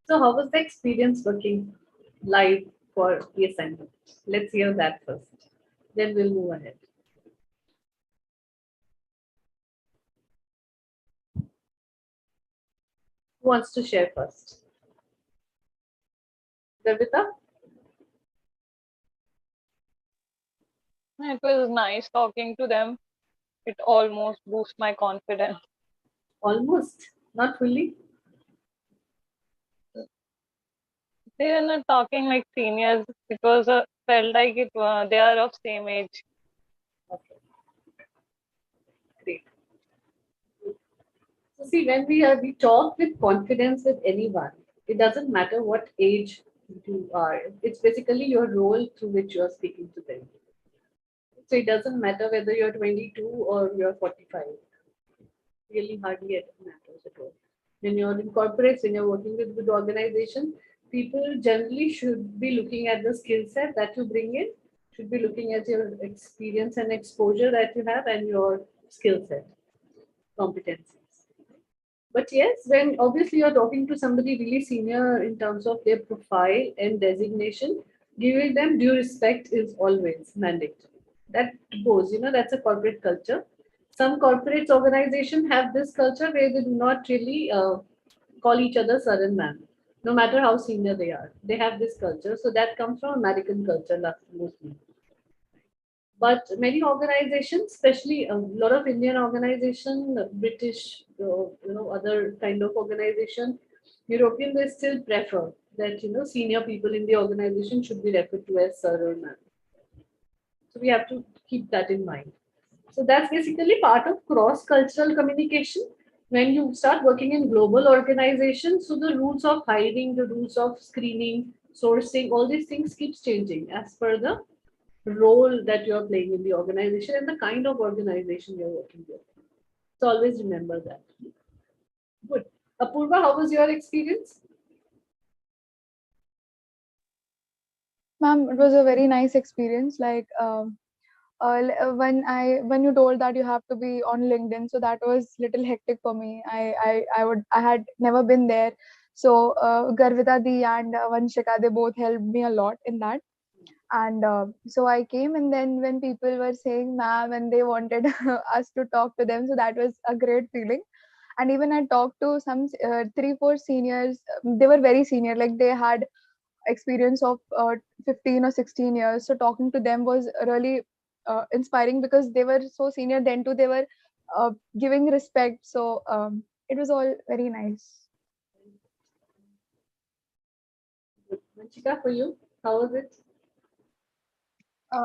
So how was the experience working live for the assignment? Let's hear that first. Then we'll move ahead. Who wants to share first? Gavita? It was nice talking to them. It almost boosts my confidence. Almost, not fully. They were not talking like seniors. It was felt like they are of same age. Okay, great. So see, when we talk with confidence with anyone, it doesn't matter what age you are. It's basically your role through which you are speaking to them. So it doesn't matter whether you're 22 or you're 45. Really hardly it matters at all. When you're in corporates, when you're working with good organization, people generally should be looking at the skill set that you bring in, should be looking at your experience and exposure that you have and your skill set, competencies. But yes, when obviously you're talking to somebody really senior in terms of their profile and designation, giving them due respect is always mandatory. That goes, that's a corporate culture. Some corporate organizations have this culture where they do not really call each other sir and ma'am, no matter how senior they are. They have this culture. So that comes from American culture mostly. But many organizations, especially a lot of Indian organization, British, other kind of organization, European, they still prefer that senior people in the organization should be referred to as sir or ma'am. So we have to keep that in mind. So that's basically part of cross-cultural communication. When you start working in global organizations, so the rules of hiring, the rules of screening, sourcing, all these things keeps changing as per the role that you're playing in the organization and the kind of organization you're working with. So always remember that. Good. Apurva, how was your experience? Ma'am, it was a very nice experience. Like when you told that you have to be on LinkedIn, so that was little hectic for me. I had never been there, so Garvita Di and Vanshika, they both helped me a lot in that. And so I came, and then when people were saying ma'am and they wanted us to talk to them, so that was a great feeling. And even I talked to some 3 4 seniors. They were very senior, like they had experience of 15 or 16 years, so talking to them was really inspiring because they were so senior then too. They were giving respect, so it was all very nice. Good. Vanshika, for you, how was it?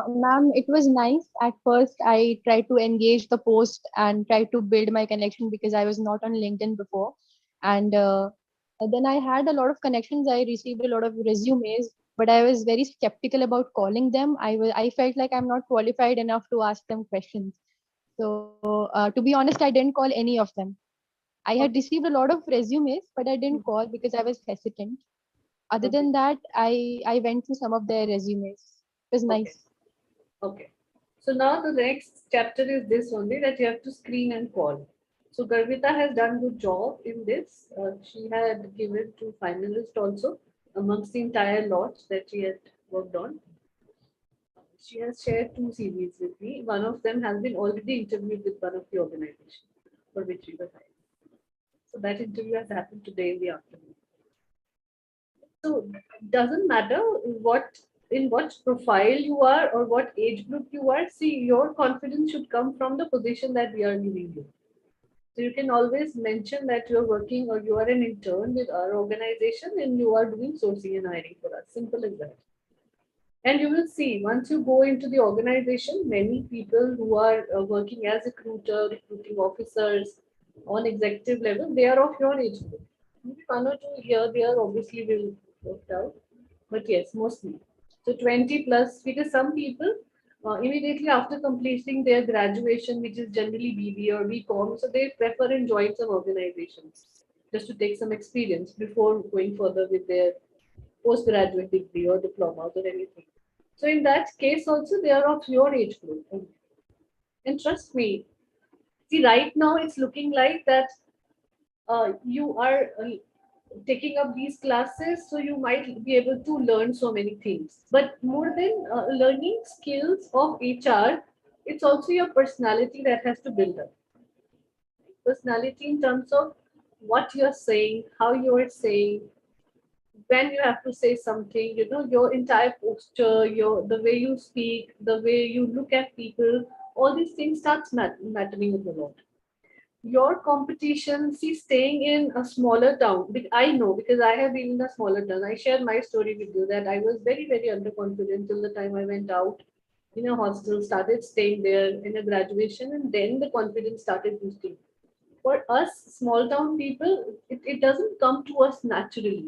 Ma'am, it was nice. At first, I tried to engage the post and try to build my connection because I was not on LinkedIn before. And then I had a lot of connections. I received a lot of resumes, but I was very skeptical about calling them. I felt like I'm not qualified enough to ask them questions. So, to be honest, I didn't call any of them. I had Okay. received a lot of resumes, but I didn't call because I was hesitant. Other Okay. than that, I went through some of their resumes. It was Okay. nice. Okay. So now the next chapter is this only, that you have to screen and call. So Garvita has done good job in this. She had given two finalists also amongst the entire lot that she had worked on. She has shared two CVs with me. One of them has been already interviewed with one of the organizations for which we were hired. So that interview has happened today in the afternoon. So doesn't matter what profile you are or what age group you are. See, your confidence should come from the position that we are giving you. So you can always mention that you're working or you are an intern with our organization and you are doing sourcing and hiring for us. Simple as that. And you will see once you go into the organization, many people who are working as recruiting officers on executive level, they are of your age group. Maybe one or two here, there obviously will work out, but yes, mostly. So 20 plus, because some people immediately after completing their graduation, which is generally BB or BCom, so they prefer and join some organizations just to take some experience before going further with their postgraduate degree or diploma or anything. So in that case also they are of your age group. And trust me, see right now it's looking like that you are taking up these classes, so you might be able to learn so many things. But more than learning skills of HR, it's also your personality that has to build up. Personality in terms of what you're saying, how you're saying, when you have to say something, your entire posture, the way you speak, the way you look at people, all these things starts mattering a lot. Your competition, see, staying in a smaller town, I know because I have been in a smaller town. I shared my story with you that I was very, very underconfident till the time I went out in a hostel, started staying there in a graduation, and then the confidence started boosting. For us, small town people, it doesn't come to us naturally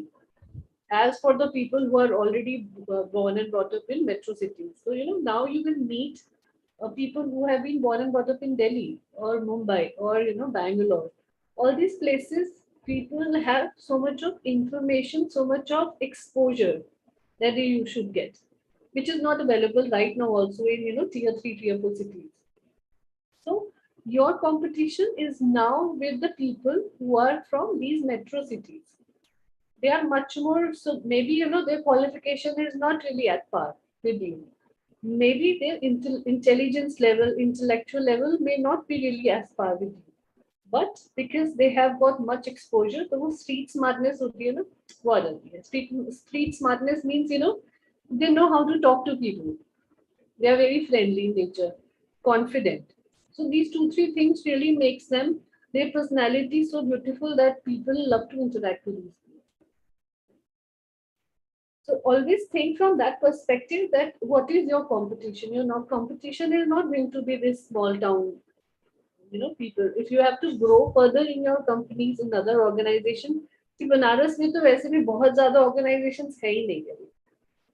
as for the people who are already born and brought up in metro cities. So, now you will meet people who have been born and brought up in Delhi or Mumbai or, Bangalore. All these places, people have so much of information, so much of exposure that you should get, which is not available right now also in, tier 3, tier 4 cities. So your competition is now with the people who are from these metro cities. They are much more, so maybe their qualification is not really at par with you. Maybe their intelligence level, intellectual level may not be really as par with you, but because they have got much exposure, तो वो street smartness होती है ना, वो आ जाती है. Street smartness means they know how to talk to people. They are very friendly in nature, confident. So these two three things really makes them, their personality so beautiful that people love to interact with these. So always think from that perspective that what is your competition? Your not competition is not going to be this small town, people. If you have to grow further in your companies in other organization, see Banaras में तो वैसे भी बहुत ज्यादा organizations है ही नहीं अभी.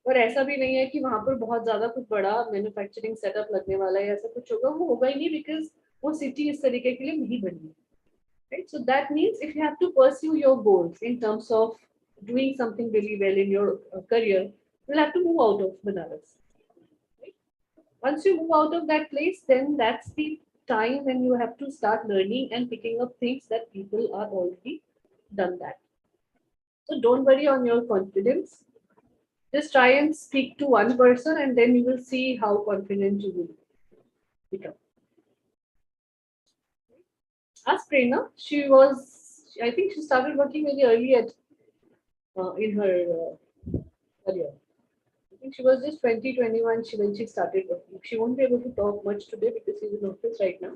और ऐसा भी नहीं है कि वहां पर बहुत ज्यादा कुछ बड़ा मैन्युफैक्चरिंग सेटअप लगने वाला है, ऐसा कुछ होगा, वो होगा ही नहीं बिकॉज वो सिटी इस तरीके के लिए नहीं बनी. Right? So that means if you have to pursue your goals in terms of doing something really well in your career, you'll have to move out of Banaras. Right? Once you move out of that place, then that's the time when you have to start learning and picking up things that people are already done that. So don't worry on your confidence. Just try and speak to one person and then you will see how confident you will become. Ask Prerna. I think she started working very early in her career. I think she was just 20, 21 when she started working. She won't be able to talk much today because she's in office right now.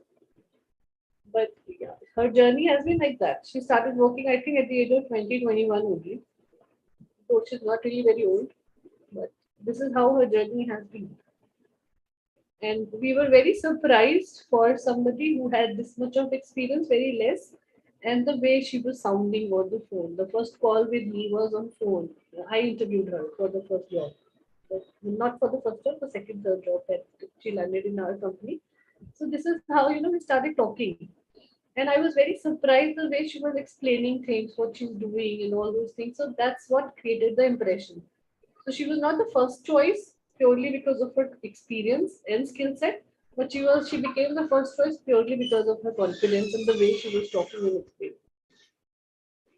But yeah, her journey has been like that. She started working, I think, at the age of 20, 21 only. So she's not really very old. But this is how her journey has been. And we were very surprised for somebody who had this much of experience, very less, and the way she was sounding on the phone. The first call with me was on phone. I interviewed her for the first job. But not for the first job, the second, third job that she landed in our company. So this is how, we started talking. And I was very surprised the way she was explaining things, what she's doing and all those things. So that's what created the impression. So she was not the first choice purely because of her experience and skill set, but she became the first choice purely because of her confidence and the way she was talking and explaining.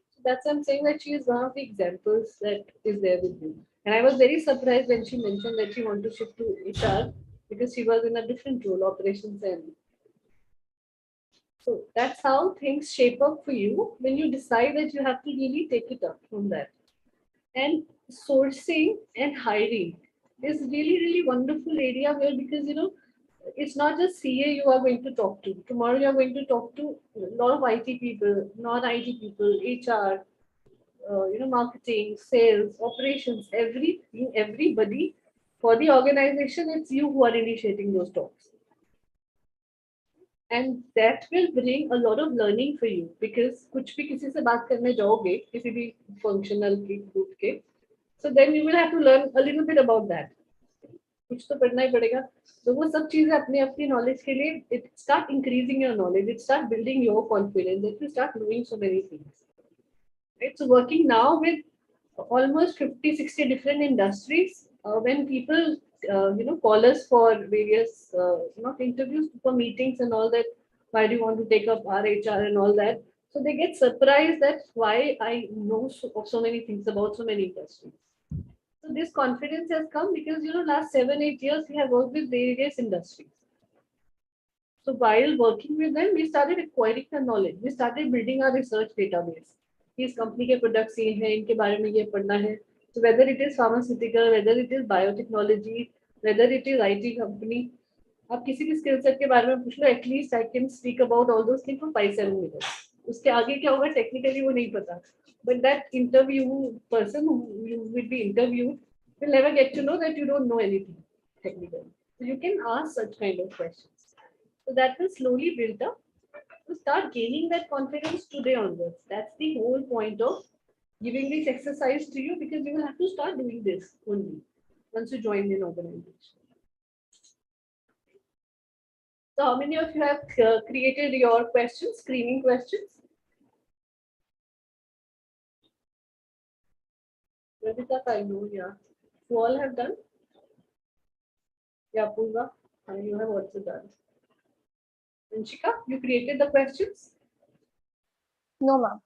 So that's I'm saying that she is one of the examples that is there with me. And I was very surprised when she mentioned that she wanted to shift to HR because she was in a different role, operations and. So that's how things shape up for you when you decide that you have to really take it up from that. And sourcing and hiring is really, really wonderful area where because it's not just CA you are going to talk to. Tomorrow you are going to talk to a lot of IT people, non-IT people, HR, marketing, sales, operations, everybody. For the organization, it's you who are initiating those talks. And that will bring a lot of learning for you because कुछ भी किसी से बात करने जाओगे किसी भी functional group के, so then you will have to learn a little bit about that. कुछ तो पढ़ना ही पड़ेगा. तो वो सब चीजें अपनी अपनी knowledge के लिए it start increasing your knowledge, it start building your confidence, that you start knowing so many things. Right? So working now with almost 50, 60 different industries, when people call us for various not interviews, for meetings and all that, why do you want to take up our HR and all that, So they get surprised that why I know so many things about so many industries. So this confidence has come because last 7-8 years we have worked with various industries. So while working with them, we started acquiring the knowledge. We started building our research database. इस company के products ये हैं, इनके बारे में ये पढ़ना है. So whether it is pharmaceutical, whether it is biotechnology, whether it is IT company, आप किसी भी skill set के बारे में पूछ लो, at least I can speak about all those things for 5-7 minutes. उसके आगे क्या होगा technically वो नहीं पता. But that interview person who you will be interviewed will never get to know that you don't know anything technically. So you can ask such kind of questions. So that will slowly build up to start gaining that confidence today onwards. That's the whole point of giving this exercise to you, because you will have to start doing this only once you join an organization. So how many of you have created your questions, screening questions? Ravita, I know, yeah. You all have done? Yeah, Purva, you have also done. Anshika, you created the questions? No, ma'am.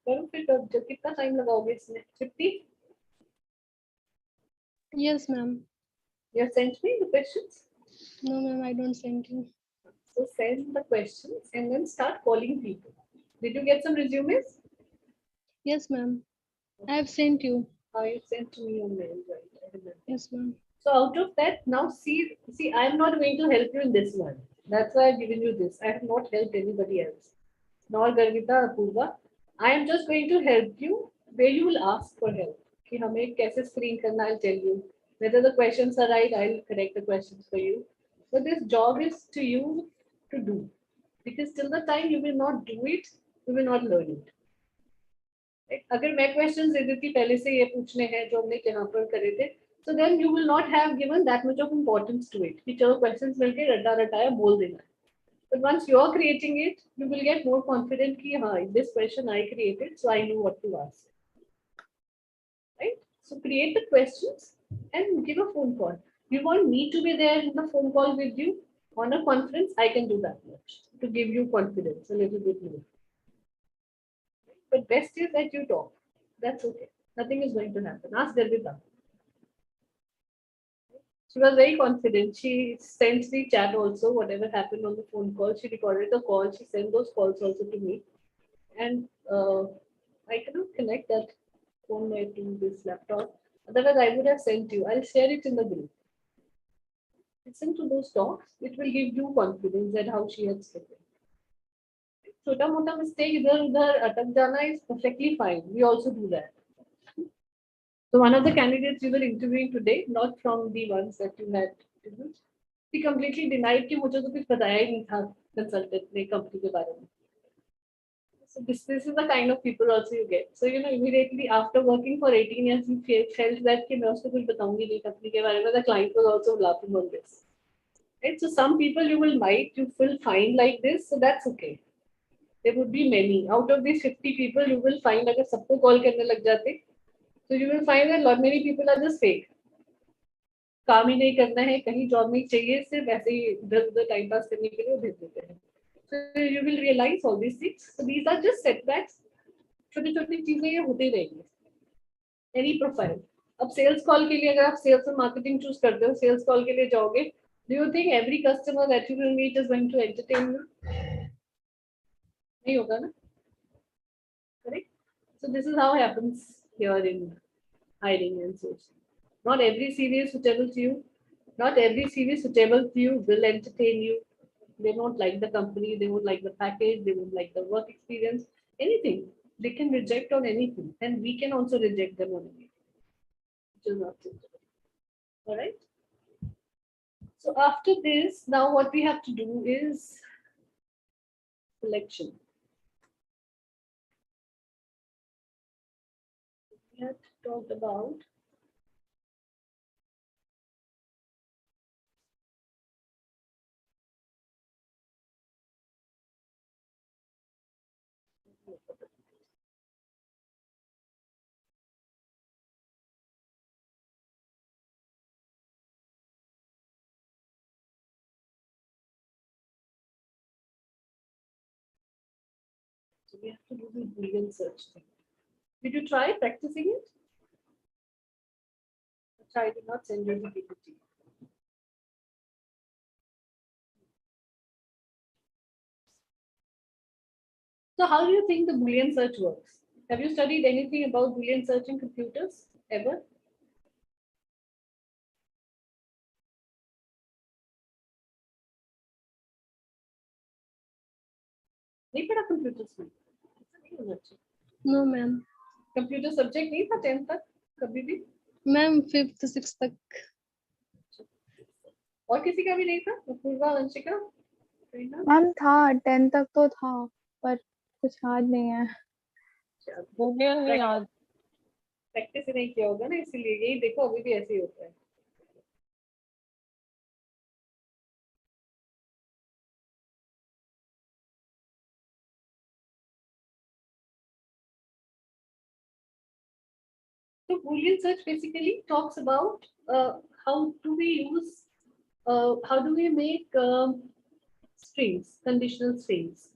करो फिर कितना time लगाओगे इसमें? 50? Yes, ma'am. You have sent me the questions? No, ma'am, I don't send you. So send the questions and then start calling people. Did you get some resumes? Yes, ma'am. I have sent you. You sent to me on mail, right? I remember. Yes, ma'am. So out of that, now see, I am not going to help you in this one. That's why I've given you this. I have not helped anybody else. Nor Garvita, Apurva. I am just going to help you where you will ask for help. कि हमें कैसे screen करना, I'll tell you. Whether the questions are right, I'll correct the questions for you. But this job is to you to do. Because till the time you will not do it, you will not learn it. Right? अगर मैं questions दे देती पहले से ये पूछने हैं जो हमने यहाँ पर करे थे, so then you will not have given that much of importance to it. कि चलो questions मिलके रटा रटाया बोल देना. But once you are creating it, you will get more confident कि हाँ, this question I created, so I know what to ask. Right? So create the questions and give a phone call. You want me to be there in the phone call with you on a conference? I can do that much to give you confidence a little bit more. But best is that you talk. That's okay. Nothing is going to happen. Ask Garvita. She was very confident. She sent the chat also, whatever happened on the phone call. She recorded the call. She sent those calls also to me. And I cannot connect that phone to this laptop. Otherwise, I would have sent you. I'll share it in the group. Listen to those talks. It will give you confidence that how she has spoken. छोटा मोटा mistake इधर उधर अटक जाना is perfectly fine. We also do that. So one of the candidates you were interviewing today, not from the ones that you had interviewed, he completely denied कि मुझे तो कुछ बताया ही नहीं था consultant ने company के बारे में. So this is the kind of people also you get. So immediately after working for 18 years, he felt that कि मैं उसको कुछ बताऊंगी नहीं company के बारे में. The client was also laughing on this. Right? So some people you will find like this, so that's okay. There would be many. Out of these 50 people, you will find अगर सबको call करने लग जाते, so you will find that lot many people are just fake. काम ही नहीं करना है, कहीं जॉब नहीं चाहिए, सिर्फ ऐसे ही इधर-उधर टाइम पास करने के लिए भेज देते हैं. So you will realize all these things. So these are just setbacks. छोटी-छोटी चीजें ये होती रहेंगी. Any profile. अब sales call के लिए अगर आप sales और marketing choose करते हो, sales call के लिए जाओगे, do you think every customer that you will meet is going to entertain you? नहीं होगा ना? Correct? So this is how it happens here in hiring and sourcing. Not every CV is suitable to you. Not every CV suitable to you will entertain you. They won't like the company, they won't like the package, they won't like the work experience, anything. They can reject on anything, and we can also reject them on anything, which is not suitable. All right? So after this, now what we have to do is selection. We had talked about So we have to do the Boolean search thing. Did you try practicing it? I did not send you the PPT. So how do you think the Boolean search works? Have you studied anything about Boolean search in computers ever? नहीं पढ़ा computers में? ऐसा नहीं होना चाहिए. No, ma'am. Computer subject नहीं था 10th तक कभी भी? Ma'am, 5th, 6th तक. और किसी का भी नहीं था? पूर्वा, वंशिका? मैम था 10 तक तो था पर कुछ याद नहीं है. Boolean नहीं याद. प्रैक्टिस ही नहीं किया होगा ना, इसीलिए यही देखो अभी भी ऐसे ही होता है. So Boolean search basically talks about how do we use, how do we make strings, conditional strings.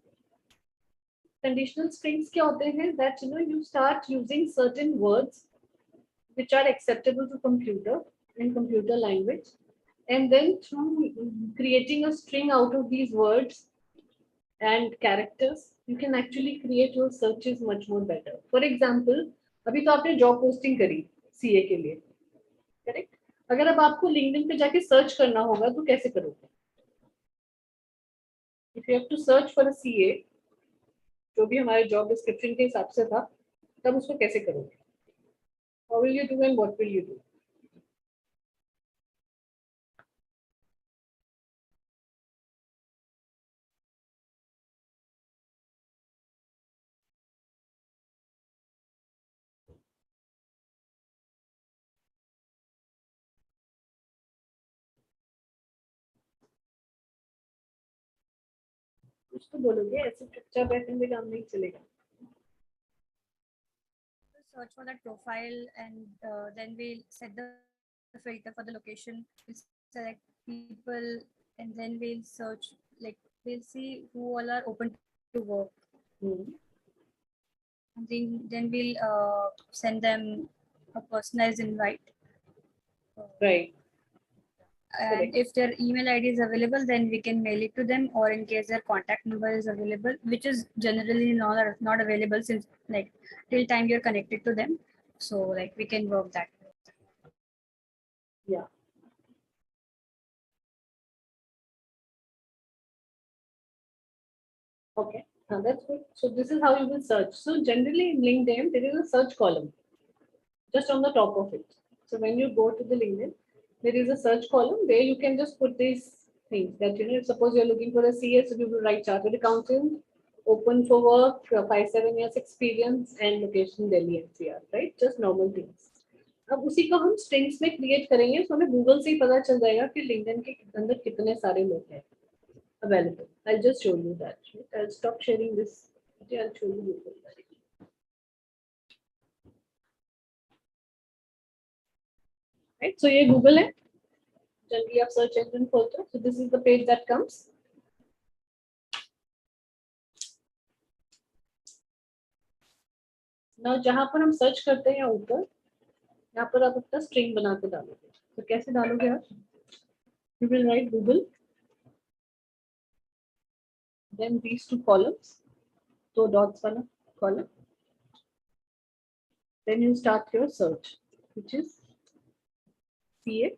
Conditional strings क्या होते हैं? That you start using certain words which are acceptable to computer in computer language, and then through creating a string out of these words and characters, you can actually create your searches much more better. For example, अभी तो आपने job posting करी CA के लिए, correct? अगर अब आपको LinkedIn पे जाके सर्च करना होगा तो कैसे करोगे? If you have to search for a CA, जो भी हमारे जॉब डिस्क्रिप्शन के हिसाब से था, तब उसको कैसे करोगे? How will you do and what will you do? कुछ तो बोलोगे, ऐसे चुपचाप बैठने काम नहीं चलेगा. Search for that profile, and then we'll set the filter for the location. We'll select people, and then we'll search, like we'll see who all are open to work. And then we'll send them a personalized invite. Right. And Correct. if their email ID is available, then we can mail it to them, or in case their contact number is available, which is generally not available since like till time you're connected to them. So like we can work that. Yeah. Okay, now that's good. So this is how you will search. So generally in LinkedIn, there is a search column just on the top of it. So when you go to the LinkedIn, there is a search column where you can just put these things that, suppose you're looking for a CS, so you will write chartered accountant, open for work, 5-7 years experience, and location Delhi NCR, right? Just normal things. अब उसी को हम strings में create करेंगे, तो हमें Google से ही पता चल जाएगा कि लिंक्डइन के अंदर कितने सारे लोग हैं available. I'll just show you that. Right? I'll stop sharing this. Okay, I'll show you Google directly. Right, so ये Google है. Generally, आप search engine खोलते हो. So this is the page that comes. Now जहाँ पर हम search करते हैं ऊपर, यहाँ पर आप अपना string बना के डालोगे. तो कैसे डालोगे आप? You will write Google. Then these two columns, two dots वाला column. Then you start your search, which is CA.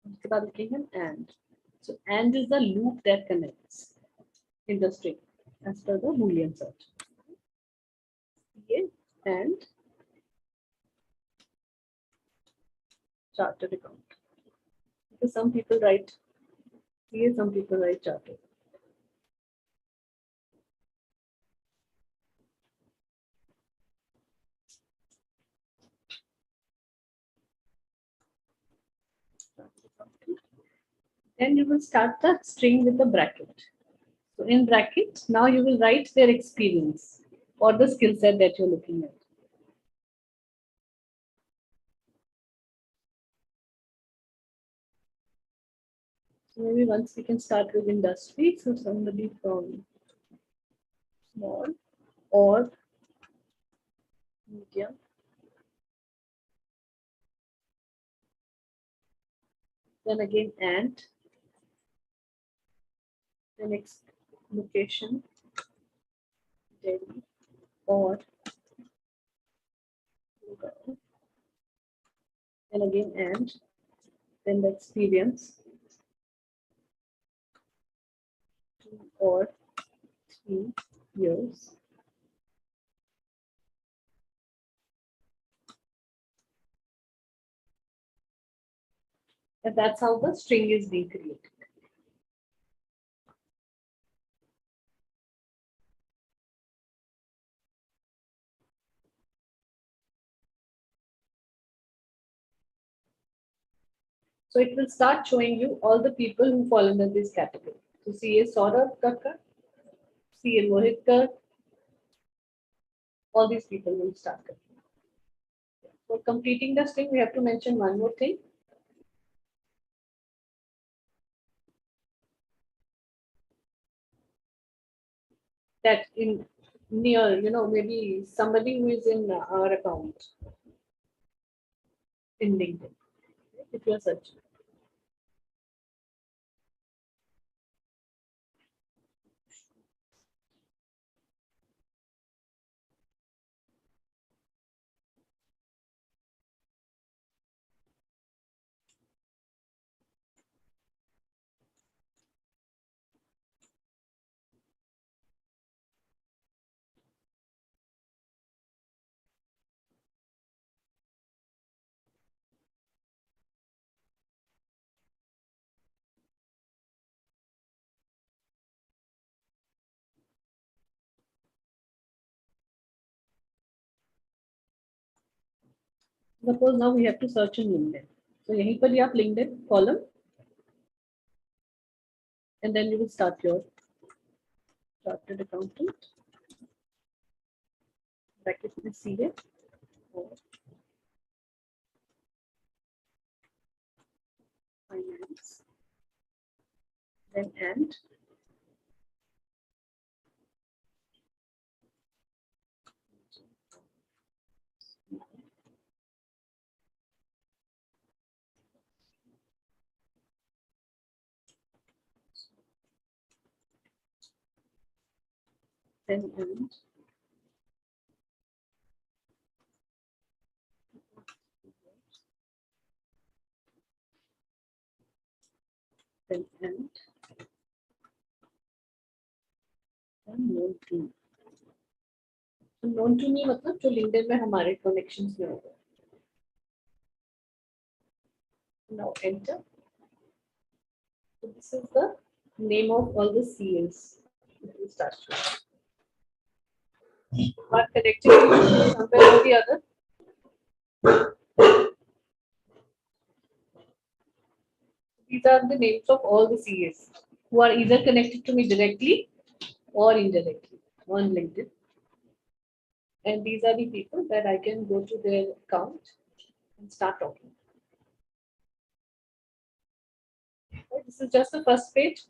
उसके बाद लिखेंगे and. So and is the loop that connects in the string as per the Boolean search. CA and chartered account. Because some people write CA, some people write chartered. Then you will start the string with a bracket. So in bracket, now you will write their experience or the skill set that you're looking at. So maybe once we can start with industry. So somebody from small or medium. Then again and the next location, Delhi or Gurgaon. And again and then the experience, 2 or 3 years. And that's how the string is being created. So it will start showing you all the people who fall under this category. So CA Saurabh Kakkar, CA Mohit Kar, all these people will start coming. For completing the string, we have to mention one more thing. That in near, maybe somebody who is in our account in LinkedIn, if you are searching. Suppose now we have to search in LinkedIn. So यहीं पर ही आप LinkedIn column, and then you will start your chartered accountant. Bracket में CA or finance. Then and then and then and then known to me. So known to me मतलब जो LinkedIn में हमारे connections में होगा. Now enter. So this is the name of all the CAs. It will start showing. Are connected to somewhere or the other. These are the names of all the CAs who are either connected to me directly or indirectly on LinkedIn. And these are the people that I can go to their account and start talking. Okay, this is just the first page.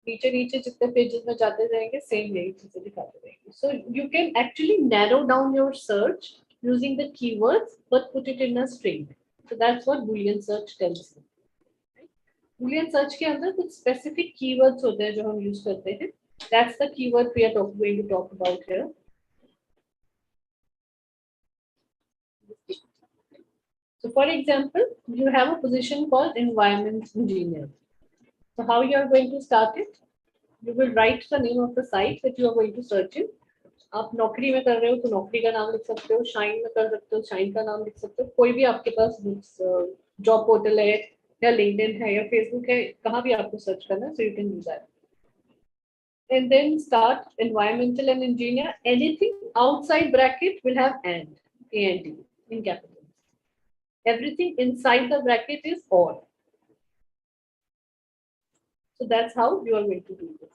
नीचे नीचे जितने pages में जाते जाएंगे same यही चीजें दिखाते रहेंगे. So you can actually narrow down your search using the keywords but put it in a string. So that's what Boolean search tells you. Boolean search के अंदर कुछ specific keywords होते हैं जो हम use करते हैं. That's the keyword we are going to talk about here. So for example, you have a position called environment engineer. So how you are going to start it? You will write the name of the site that you are going to search in. आप नौकरी में कर रहे हो तो नौकरी का नाम लिख सकते हो, शाइन में कर सकते हो, शाइन का नाम लिख सकते हो, कोई भी आपके पास जॉब पोर्टल है या लिंक्डइन है या फेसबुक है, कहाँ भी आपको सर्च करना है, so you can do that. And then start environmental and engineer. Anything outside bracket will have and in capitals. Everything inside the bracket is or. So that's how you are going to do this.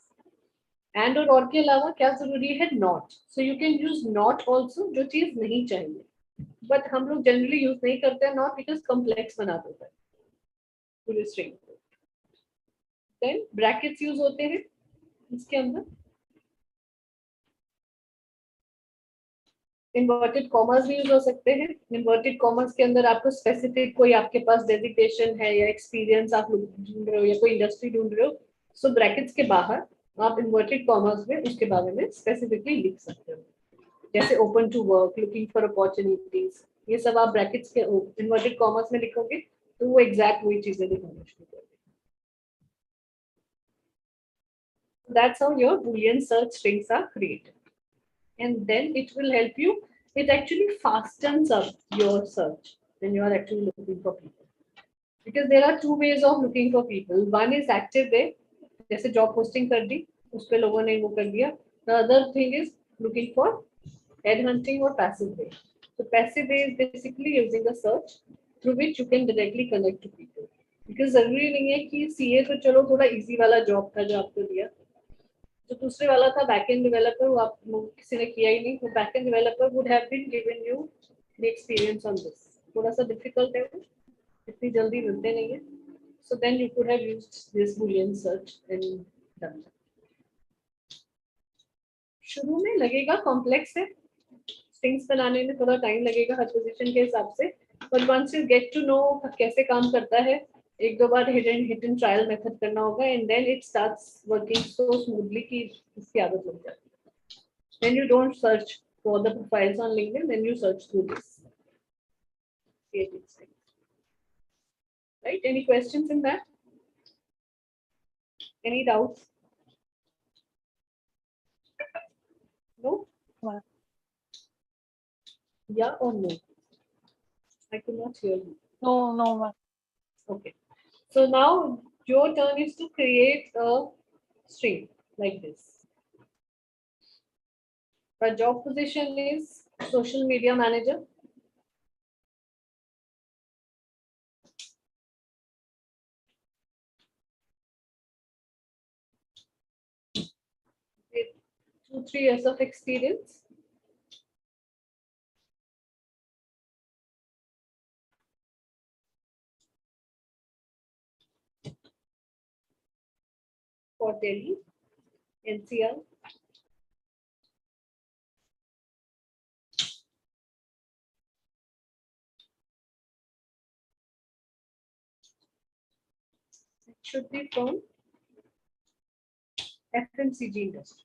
And और के अलावा क्या जरूरी है? Not. So you can use not also जो चीज नहीं चाहिए. But हम लोग generally use नहीं करते हैं not because complex बना देता है पूरे string को. Then brackets use होते हैं इसके अंदर. इन्वर्टेड कॉमर्स भी यूज हो सकते हैं. इन्वर्टेड कॉमर्स के अंदर आपको स्पेसिफिक कोई आपके पास डेजिग्नेशन है या एक्सपीरियंस आप ढूंढ रहे हो या कोई इंडस्ट्री ढूंढ रहे हो, सो ब्रैकेट्स के बाहर आप इन्वर्टेड कॉमर्स में उसके बारे में स्पेसिफिकली लिख सकते हो. जैसे open to work, looking for opportunities, ये सब आप ब्रैकेट्स के इन्वर्टेड कॉमर्स में लिखोगे तो वो एग्जैक्ट वही चीजें दिखाना शुरू कर देगी. That's how your Boolean search strings are created. And then it will help you. It actually fastens up your search when you are actually looking for people. Because there are two ways of looking for people. One is active way, जैसे job posting कर दी, उस पे लोगों ने वो कर दिया. The other thing is looking for headhunting or passive way. So passive way is basically using a search through which you can directly connect to people. Because जरूरी नहीं है कि CA तो चलो थोड़ा easy वाला job था जो आपको दिया. जो दूसरे वाला था बैकएंड डेवलपर, वो आप किसी ने किया ही नहीं. वो backend developer would have been given you the experience on this. थोड़ा सा डिफिकल्ट है, इतनी जल्दी मिलते नहीं है. So then you could have used this Boolean search and done. शुरू में लगेगा कॉम्प्लेक्स है, स्ट्रिंग्स बनाने में थोड़ा टाइम लगेगा हर पोजीशन के हिसाब से. But once you get to know कैसे काम करता है, एक दो बार हिट एंड ट्रायल मेथड करना होगा, and then it starts working so smoothly कि इसकी आदत लग जाती है. Then you don't search for the profiles on LinkedIn, then you search through this creative string. Right? Any questions in that? Any doubts? No? No. Yeah or no? I could not hear you. No, ma'am. Okay. So now your turn is to create a string like this. The job position is social media manager. With 2-3 years of experience. For Delhi, NCR. It should be from FMCG industry.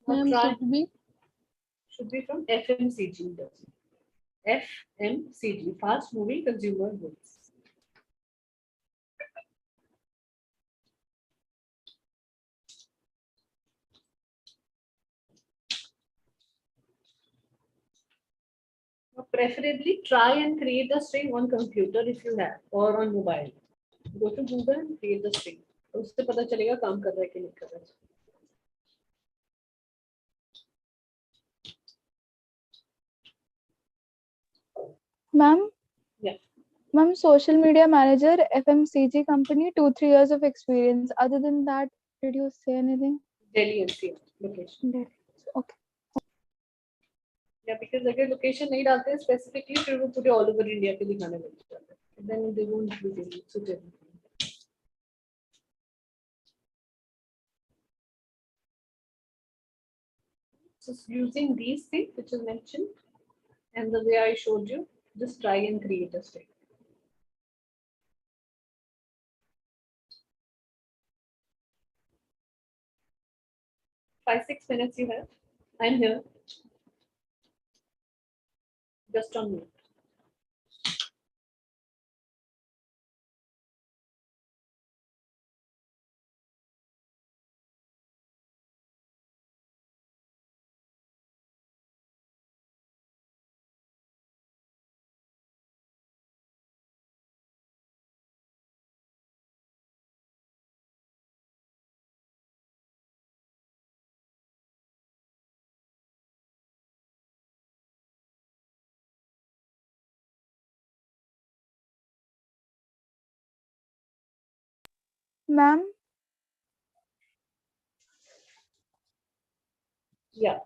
Ma'am, Try- should be should be from FMCG industry. FMCG, fast moving consumer goods. Now, preferably try and create a string on computer if you have, or on mobile. Go to Google and create the string. तो उससे पता चलेगा काम कर रहा है कि नहीं कर रहा है. Ma'am? Yeah. Ma'am, social media manager, FMCG company, 2-3 years of experience. Other than that, did you say anything? Delhi NCR location. Delhi. Okay. Yeah, because अगर location नहीं डालते हैं specifically, फिर वो पूरे all over India के दिखाने लग जाते हैं. Then they won't be able to tell. So using these things which is mentioned and the way I showed you, just try and create a string. Five, 6 minutes you have. I'm here. Just on mute. Ma'am? Yeah.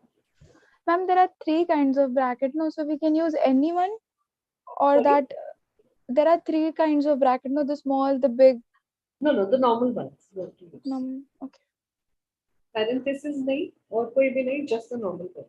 Ma'am, there are 3 kinds of bracket, no? So we can use any one, or Sorry? that there are 3 kinds of bracket, no? The small, the big. No, the normal ones. Okay. Parenthesis नहीं और कोई भी नहीं, just the normal one.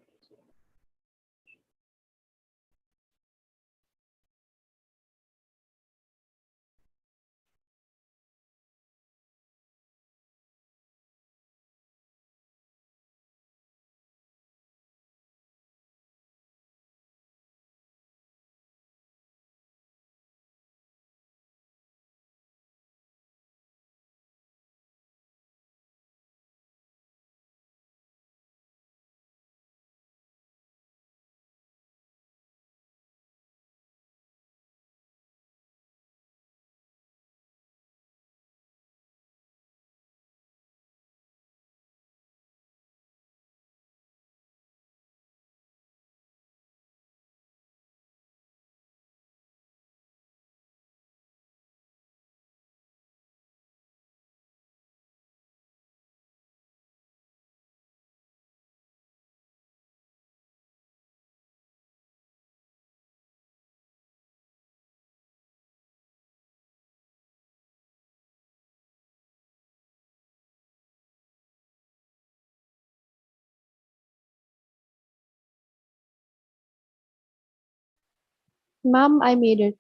Ma'am, I made it.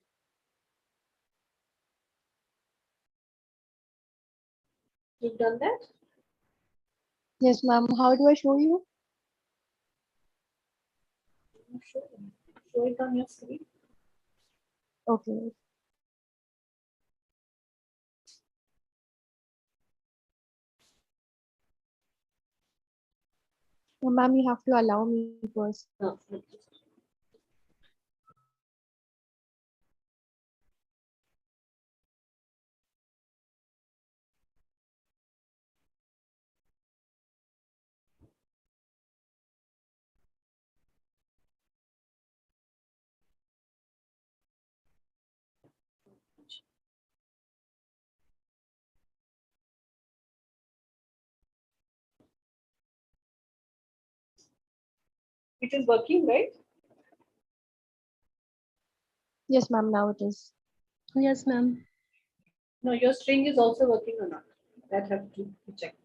You've done that? Yes, ma'am. How do I show you? Sure. Show it on your screen. Okay. Ma'am, you have to allow me first. No. It is working, right? Yes, ma'am. Now it is. Yes, ma'am. No, your string is also working or not. That have to be checked.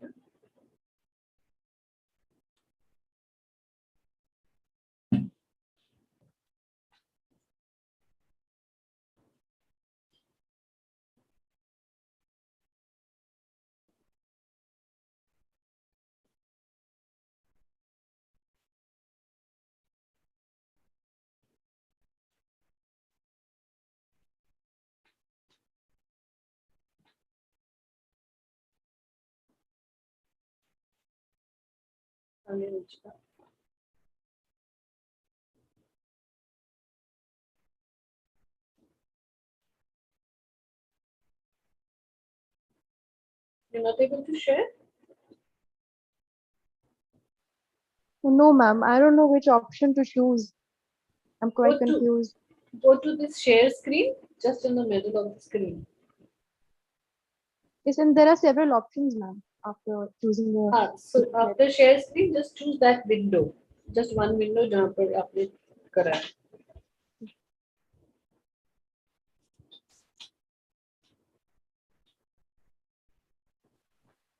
You're not able to share? No, ma'am. I don't know which option to choose. I'm quite confused. Go to this share screen, just in the middle of the screen. Yes, and there are several options, ma'am, after choosing the. So after share screen, just choose that window. Just one window जहाँ पर आपने करा है.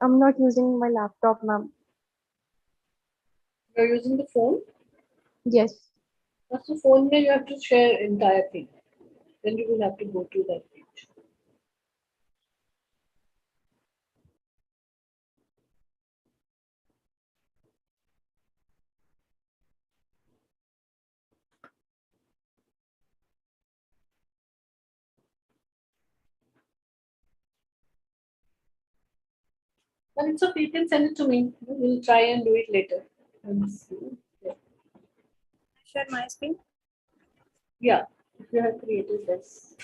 I'm not using my laptop, ma'am. You're using the phone. Yes. That's the phone where you have to share entire thing. Then you will have to go to that page. But it's okay, you can send it to me. We'll try and do it later. And see. Yeah. Share my screen. Yeah, if you have created this.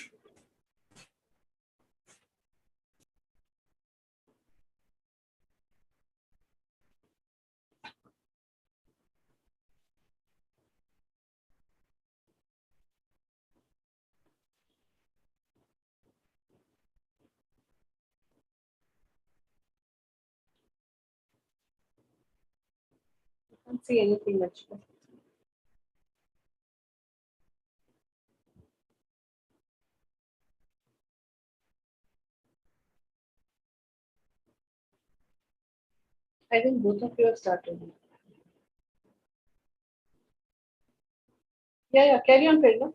I can't see anything much. I think both of you have started. Yeah, carry on, Prerna.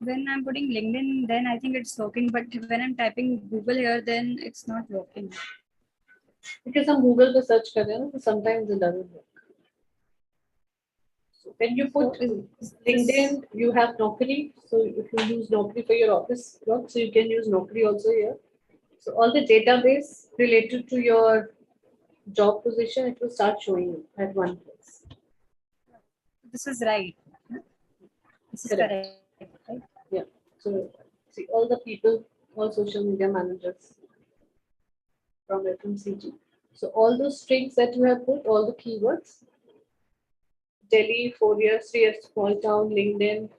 When I'm putting LinkedIn, then I think it's working. But when I'm typing Google here, then it's not working. Because हम Google पे search कर रहे हैं ना, so sometimes it doesn't work. So when you put LinkedIn, you have Naukri. So if you use Naukri for your office work, so you can use Naukri also here. So all the database related to your job position, it will start showing you at one place. This is right. This is Correct. correct, right? Yeah. So see all the people, all social media managers from FMCG. So all those strings that you have put, all the keywords, Delhi, 4 years, 3 years, small town, LinkedIn,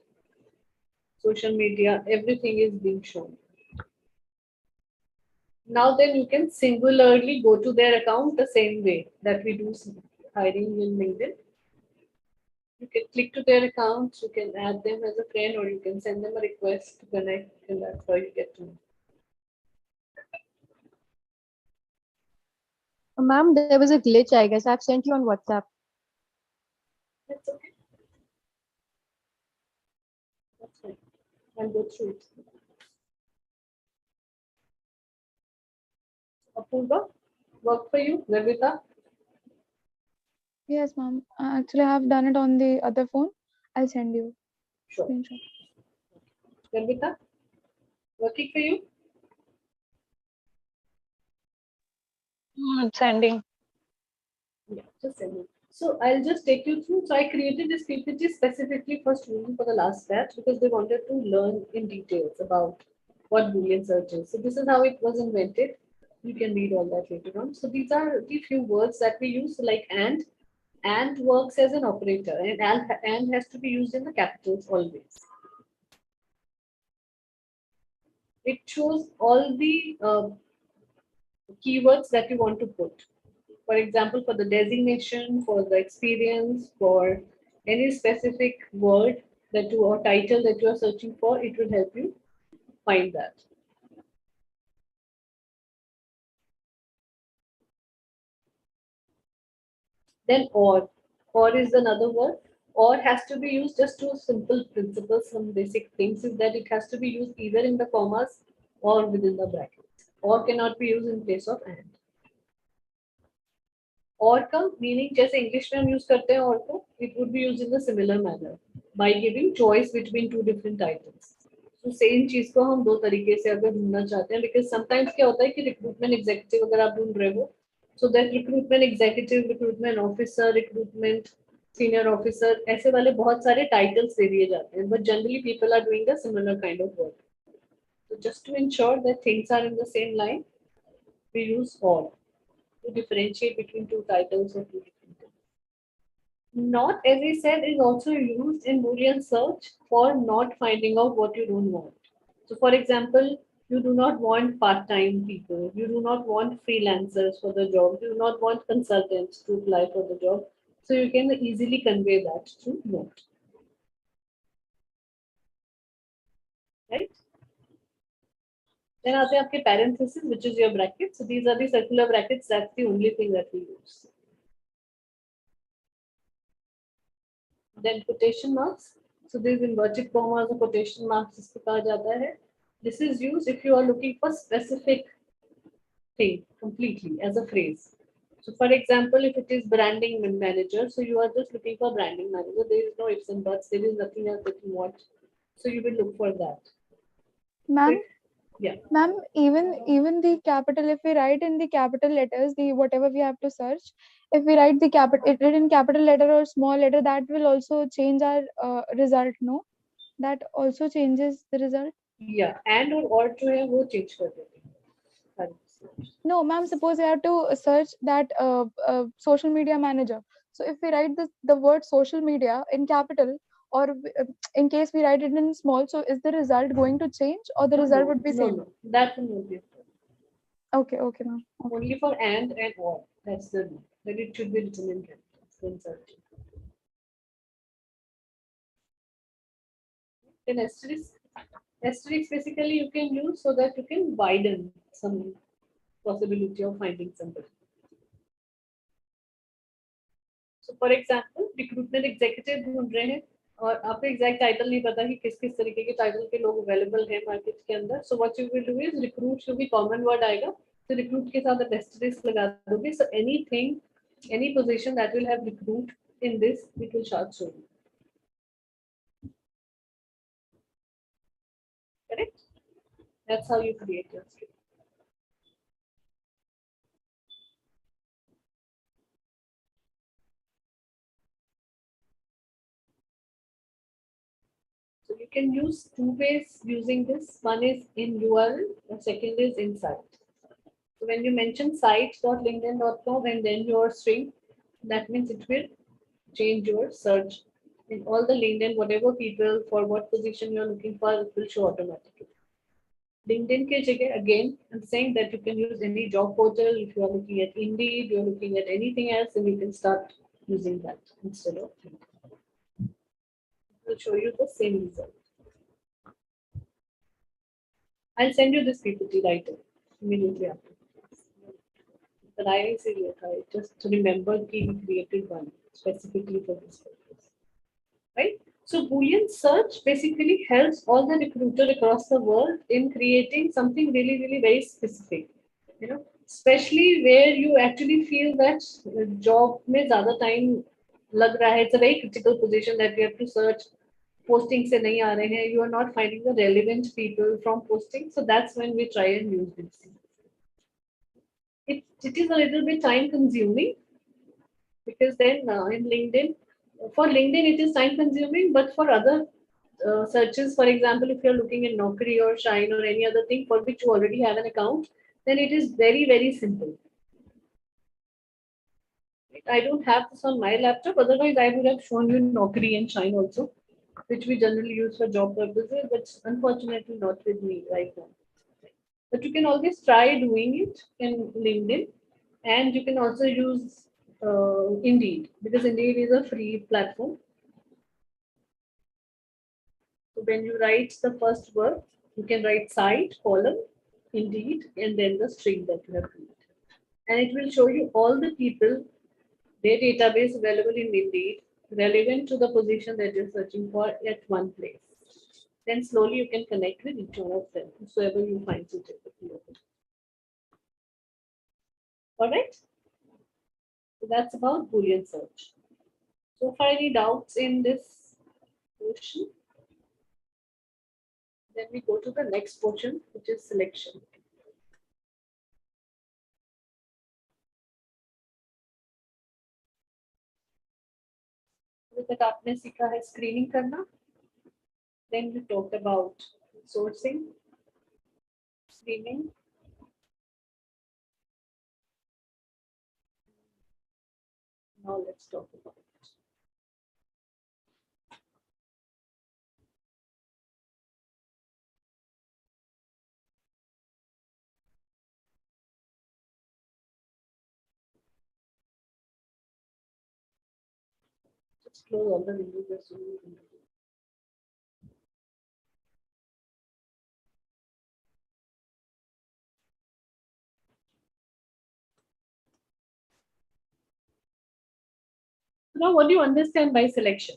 social media, everything is being shown. Now then you can singularly go to their account the same way that we do hiring in LinkedIn. You can click to their accounts, you can add them as a friend, or you can send them a request to connect, and that's how you get to know. Ma'am, there was a glitch, I guess. I've sent you on WhatsApp. That's okay. That's fine. I'll go through it. Apurva, work for you, Navita? Yes, ma'am. Actually, I have done it on the other phone. I'll send you Sure. screenshot. Navita, working for you? Sending. Yeah, just send it. So I'll just take you through. So I created this PPT specifically for students for the last batch because they wanted to learn in details about what Boolean search is. So this is how it was invented. You can read all that later on. So these are the few words that we use, like and. And works as an operator, and has to be used in the capitals always. It shows all the keywords that you want to put. For example, for the designation, for the experience, for any specific word that you or title that you are searching for, it will help you find that. Then or is another word. Or has to be used just to simple principles, some basic things is that it has to be used either in the commas or within the brackets. Or cannot be used in place of and. और का meaning जैसे English में हम use करते हैं और को it would be use in the similar manner by giving choice between two different titles तो सेम चीज को हम दो तरीके से अगर ढूंढना चाहते हैं बिकॉज समटाइम्स क्या होता है कि रिक्रूटमेंट एग्जीक्यूटिव अगर आप ढूंढ रहे हो so that recruitment executive recruitment officer recruitment senior officer ऐसे वाले बहुत सारे टाइटल्स दे दिए जाते हैं but generally people are doing the similar kind of work so just to ensure that things are in the same line we use all to differentiate between two titles or two different things. Not, as I said, is also used in Boolean search for not finding out what you don't want. So, for example, you do not want part-time people, you do not want freelancers for the job, you do not want consultants to apply for the job. So, you can easily convey that through not. Right? Then आते हैं आपके parenthesis, which is your bracket. So these are the circular brackets. That's the only thing that we use. Then quotation marks. So these inverted commas or quotation marks जिसको कहा जाता है. This is used if you are looking for specific thing completely as a phrase. So for example, if it is branding manager, so you are just looking for branding manager. There is no ifs and buts. There is nothing else that you want. So you will look for that. Ma'am, Yeah. ma'am, even the capital, if we write in the capital letters, the whatever we have to search, if we write the capital, it in capital letter or small letter, that will also change our result. No, that also changes the result. Yeah. And or जो है वो change कर देते हैं. No, ma'am. Suppose we have to search that social media manager. So if we write the word social media in capital, or in case we write it in small, so is the result going to change, or the result would be same? No, that will not be. Okay, okay, ma'am. Okay. Only for and or. That's the rule. Then it should be written in capitals. An asterisk. Asterisk basically you can use so that you can widen some possibility of finding somebody. So for example, recruitment executive ढूंढ रहे हैं और आपको exact title नहीं पता कि किस किस तरीके के टाइटल के लोग अवेलेबल हैं मार्केट के अंदर. So what you will do is recruit जो भी कॉमन वर्ड आएगा तो रिक्रूट के साथ एस्टेरिस्क लगा दोगे. So anything any position that will have recruit in this it will show you. Correct? That's how you create your string. So you can use two ways using this. One is in URL, and second is in site. So when you mention site.linkedin.com and then your string, that means it will change your search in all the LinkedIn, whatever people for what position you're looking for, it will show automatically. LinkedIn ke jagah, again, I'm saying that you can use any job portal. If you are looking at Indeed, you're looking at anything else, and you can start using that instead of LinkedIn. It will show you the same result. I'll send you this PPT right immediately after. But I say just to remember we created one specifically for this purpose. Right? So Boolean search basically helps all the recruiter across the world in creating something really, really very specific. You know, especially where you actually feel that job में ज़्यादा time लग रहा है. It's a very critical position that you have to search. Posting से नहीं आ रहे हैं. You are not finding the relevant people from posting. So that's when we try and use this. It is a little bit time consuming because then in LinkedIn, for LinkedIn it is time consuming, but for other searches, for example, if you're looking at Naukri or Shine or any other thing for which you already have an account, then it is very, very simple. I don't have this on my laptop, otherwise I would have shown you Naukri and Shine also, which we generally use for job purposes, but unfortunately not with me right now. But you can always try doing it in LinkedIn, and you can also use Indeed, because Indeed is a free platform. So when you write the first word, you can write site, column, Indeed, and then the string that you have created. And it will show you all the people, their database available in Indeed, relevant to the position that you're searching for at one place. Then slowly you can connect with each one of them, whosoever you find suitable. All right. So that's about Boolean search. So far, any doubts in this portion? Then we go to the next portion, which is selection. With आपने सीखा है screening करना. Then we talked about sourcing, screening. Now let's talk about just close all the windows. Now, what do you understand by selection?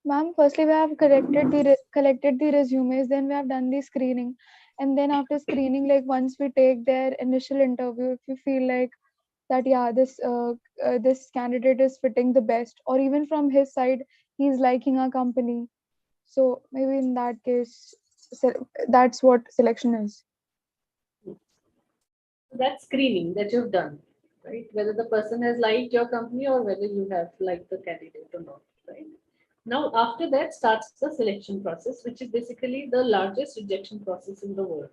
Ma'am, firstly, we have collected the resumes, then we have done the screening. And then after screening, like once we take their initial interview, if you feel like that, yeah, this candidate is fitting the best, or even from his side, he's liking our company. So maybe in that case, that's what selection is. So that's screening that you've done, right? Whether the person has liked your company or whether you have liked the candidate or not, right? Now, after that starts the selection process, which is basically the largest rejection process in the world.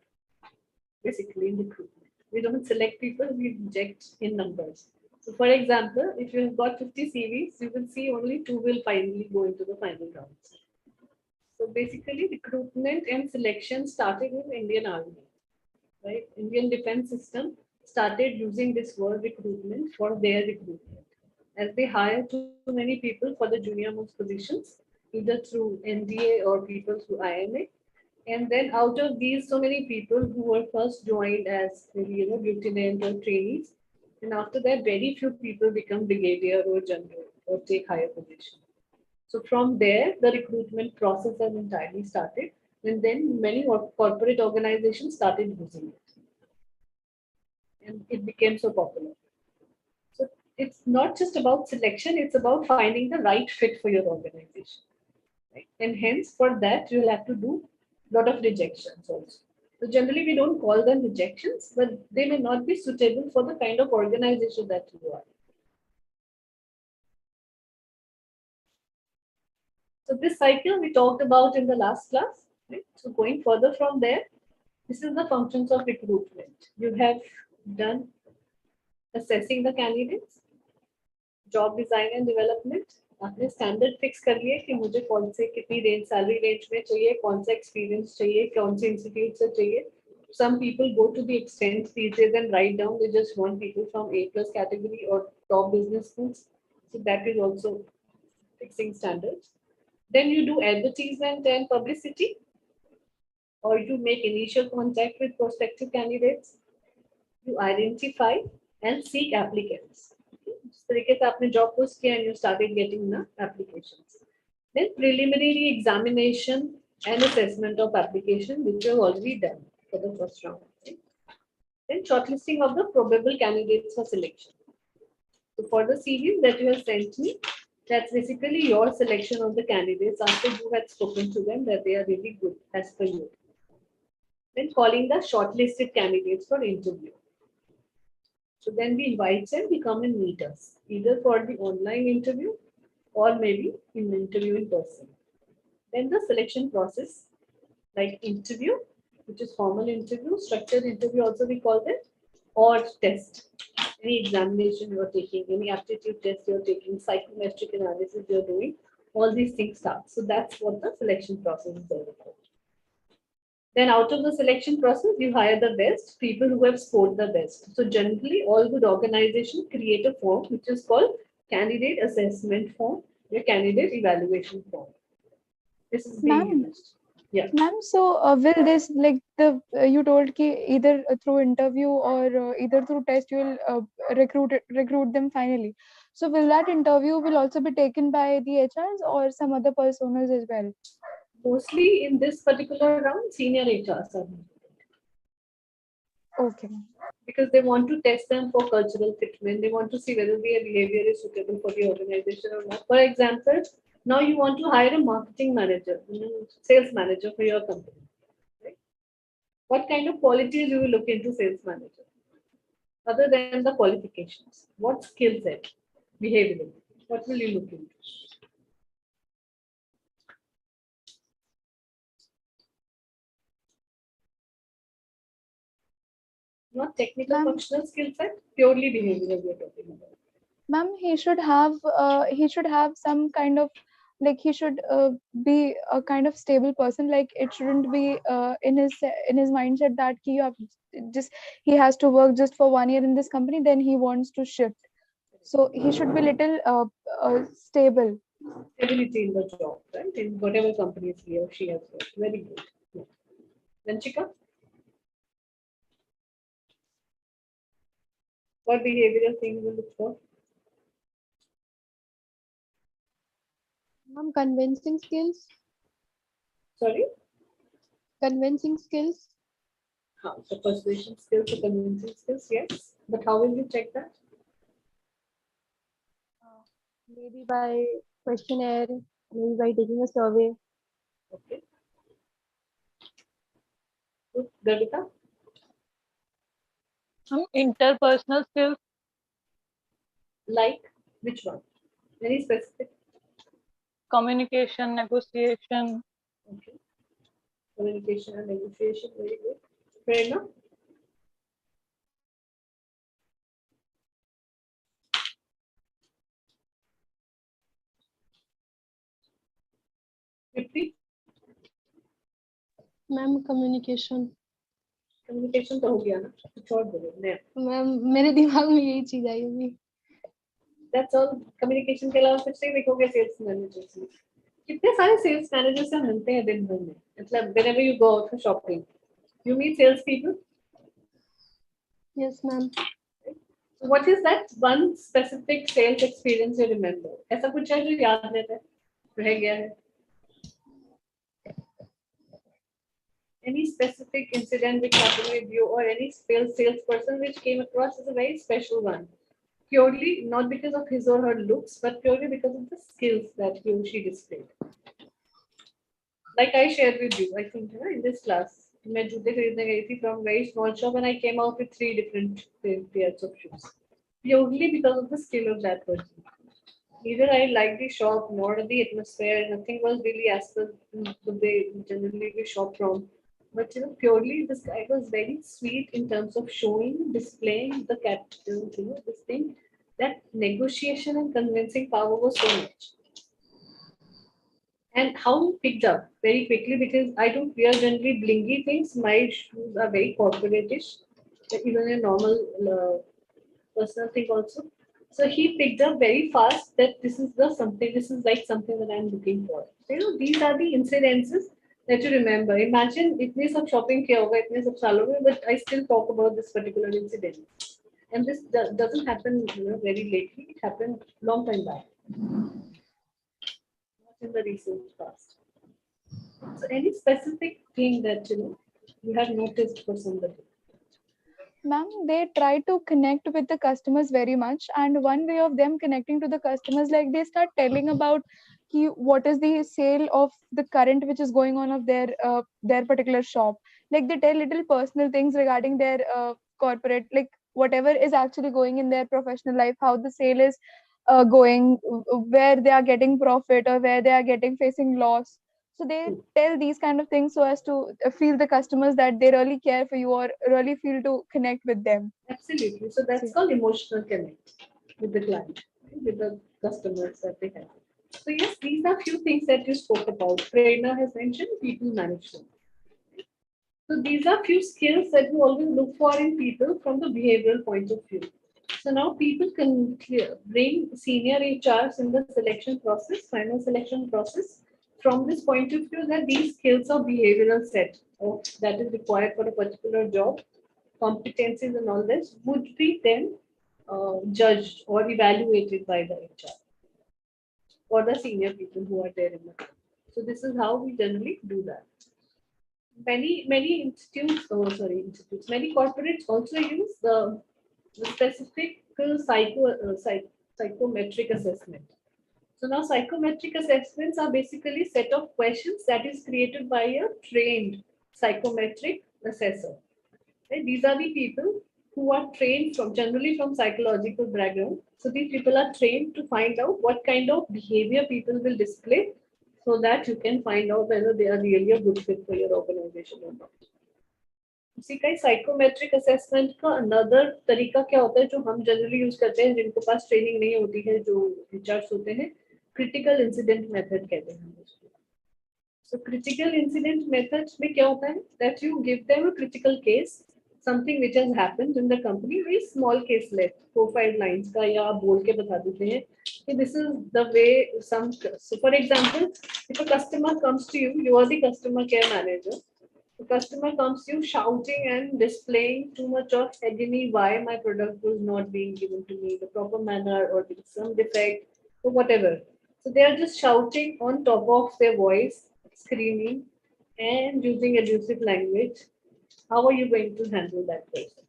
Basically, in recruitment, we don't select people; we reject in numbers. So, for example, if you have got 50 CVs, you will see only 2 will finally go into the final rounds. So, basically, recruitment and selection started in Indian Army, right? Indian defense system started using this word recruitment for their recruitment. as they hire too many people for the junior most positions, either through NDA or people through IMA. And then out of these, so many people who were first joined as maybe, lieutenant or trainees, and after that, very few people become brigadier or general or take higher position. So from there, the recruitment process has entirely started, and then many corporate organizations started using it, and it became so popular. So it's not just about selection; it's about finding the right fit for your organization. Right? And hence, for that, you'll have to do a lot of rejections also. So generally, we don't call them rejections, but they may not be suitable for the kind of organization that you are. So this cycle we talked about in the last class. Right? So going further from there, this is the functions of recruitment. You have done assessing the candidates, job design and development आपने standard fix कर लिया कि मुझे कौन से कितनी range salary range में चाहिए कौन सा एक्सपीरियंस चाहिए कौन से इंस्टीट्यूट से चाहिए some people go to the extent these days and write down they just want people from A plus category or top business schools. So that is also fixing standards. Then you do advertisement and publicity, or you make initial contact with prospective candidates. You identify and seek applicants. जिस तरीके से आपने job post किया and you started getting the applications. Then preliminary examination and assessment of application, which you have already done for the first round. Then shortlisting of the probable candidates for selection. So for the CVs that you have sent me, that's basically your selection of the candidates after you had spoken to them that they are really good as per you. Then calling the shortlisted candidates for interview. So then we invite them, we come and meet us, either for the online interview or maybe in interview in person. Then the selection process, like interview, which is formal interview, structured interview also we call it, or test. Any examination you're taking, any aptitude test you're taking, psychometric analysis you're doing, all these things start. So that's what the selection process is all about. Then out of the selection process, you hire the best, people who have scored the best. So generally, all good organizations create a form which is called candidate assessment form, or candidate evaluation form. This is being Ma'am. used. Yeah. Ma'am, so will this like the you told ki either through interview or either through test you will recruit them finally. So will that interview will also be taken by the HRs or some other personas as well? Mostly in this particular round, senior HRs are involved. Okay. Because they want to test them for cultural fitment. They want to see whether their behavior is suitable for the organization or not. For example, now you want to hire a marketing manager, sales manager for your company. Right? What kind of qualities you will look into sales manager? Other than the qualifications, what skill set, behavioral, what will you look into? Not technical functional skill set, purely behavioral we are talking about. Ma'am, he should have some kind of like he should be a kind of stable person. Like it shouldn't be in his mindset that you have just he has to work just for 1 year in this company, then he wants to shift. So he should be little stable. Stability in the job, right? In whatever companies he or she has worked. Very good. Yeah. Then Chika? What behavioral things you look for? Convincing skills. Sorry? Convincing skills. How? The persuasion skills, the convincing skills, yes. But how will you check that? Maybe by questionnaire, maybe by taking a survey. Okay. Good. Gavita? Interpersonal skills. Like which one? Any specific? Communication, negotiation. Okay. Communication and negotiation, very good. Prerna? Prithvi? Ma'am communication communication तो हो गया ना कुछ और बोलो नया ma'am मेरे दिमाग में यही चीज आई अभी That's all. Communication के अलावा कुछ नहीं लिखोगे sales managers में. कितने सारे sales managers से मिलते हैं दिन भर में. मतलब whenever you go out for shopping, you meet sales people. Yes, ma'am. So what is that one specific sales experience you remember? ऐसा कुछ है जो याद रहता है, रह गया है? Any specific incident which happened with you, or any salesperson which came across as a very special one, purely not because of his or her looks, but purely because of the skills that he or she displayed. Like I shared with you, I think in this class, मैं जूते खरीदने गई थी from very small shop and I came out with 3 different pairs of shoes, purely because of the skill of that person. Neither I liked the shop nor the atmosphere. Nothing was really as per the way generally we shop from. But purely this guy was very sweet in terms of showing, displaying the this thing. That negotiation and convincing power was so much. And how he picked up very quickly, because I don't wear generally blingy things. My shoes are very corporate-ish, even a normal personal thing also. So he picked up very fast that this is like something that I'm looking for. So, these are the incidences that you remember. Imagine itne sab shopping kiya hoga, itne sab saalon mein, but I still talk about this particular incident. And this doesn't happen very lately. It happened long time back, not in the recent past. So any specific thing that you have noticed for somebody? Ma'am, they try to connect with the customers very much, and one way of them connecting to the customers, like they start telling about what is the sale of the current which is going on of their particular shop. Like they tell little personal things regarding their corporate, like whatever is actually going in their professional life, how the sale is going, where they are getting profit or where they are getting facing loss. So they tell these kind of things so as to feel the customers that they really care for you or really feel to connect with them. Absolutely. So that's called emotional connect with the client, with the customers that they have. So yes, these are few things that you spoke about. Prerna has mentioned people management. So these are few skills that we always look for in people from the behavioral point of view. So now people can bring senior HRs in the selection process, final selection process, from this point of view that these skills or behavioral set that is required for a particular job, competencies and all this would be then judged or evaluated by the HR or the senior people who are there in the company. So this is how we generally do that. Many institutes, many corporates also use the specific psychometric assessment. So now psychometric assessments are basically a set of questions that is created by a trained psychometric assessor. Right? These are the people who are trained generally from psychological background. So these people are trained to find out what kind of behavior people will display so that you can find out whether they are really a good fit for your organization or not. उसी का psychometric assessment का another तरीका क्या होता है जो हम generally use करते हैं जिनके पास ट्रेनिंग नहीं होती है, जो एचआर्स होते हैं, क्रिटिकल इंसिडेंट मेथड कहते हैं उसको. सो क्रिटिकल इंसिडेंट मेथड में क्या होता है that you give them a critical case, something which has happened in the company, very small case let 4-5 lines का, या आप बोल के बता देते हैं कि this is the way some. So for example, if a customer comes to you, you are the customer care manager. The customer comes to you shouting and displaying too much of agony why my product was not being given to me the proper manner, or there is some defect or whatever. So they are just shouting on top of their voice, screaming and using abusive language. How are you going to handle that person?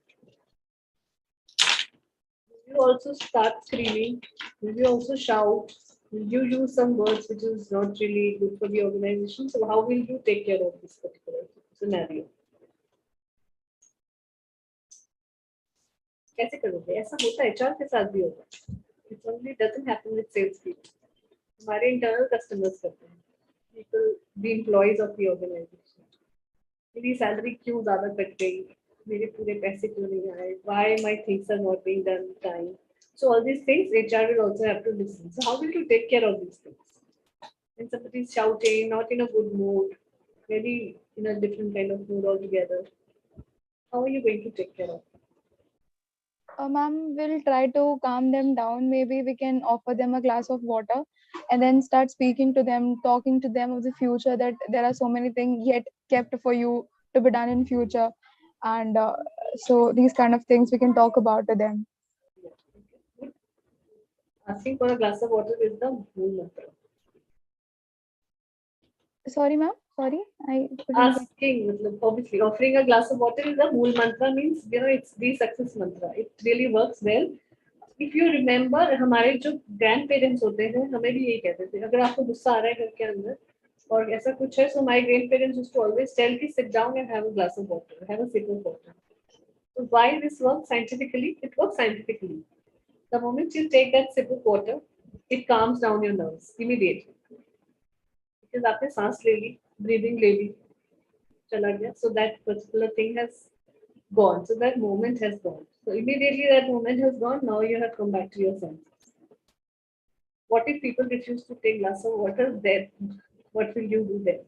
Will you also start screaming? Will you also shout? Will you use some words which is not really good for the organization? So how will you take care of this particular scenario? कैसे करोगे? ऐसा होता है, HR के साथ भी होता है. It only doesn't happen with sales people. हमारे इंटरनल कस्टमर्स करते हैं, people, the employees of the organization. मेरी सैलरी क्यों ज्यादा कट गई, मेरे पूरे पैसे क्यों नहीं आए, why my things are not being done in time. So all these things HR will also have to listen. So how will you take care of these things? When somebody is shouting, not in a good mood, maybe in a different kind of mood altogether, how are you going to take care of it? Ma'am, we'll try to calm them down. Maybe we can offer them a glass of water and then start speaking to them, talking to them of the future, that there are so many things yet kept for you to be done in future. And so these kind of things we can talk about to them. Yeah. Okay. Asking for a glass of water is the mool mantra. Sorry, ma'am. Sorry, I couldn't get. Asking, obviously, offering a glass of water is the mool mantra, means it's the success mantra. It really works well. If you remember, हमारे जो grand parents होते हैं हमें भी यही कहते थे, अगर आपको गुस्सा आ रहा है घर के अंदर और ऐसा कुछ है, so my grandparents used to always tell कि sit down and have a glass of water, have a sip of water. So why this works scientifically? It works scientifically. The moment you take that sip of water, it calms down your nerves immediately. Because आपने सांस ले ली, breathing ले ली, चला गया, so that particular thing has gone. So that moment has gone. So immediately that moment has gone. Now you have come back to your senses. What if people refuse to take glass of water? Then what will you do then?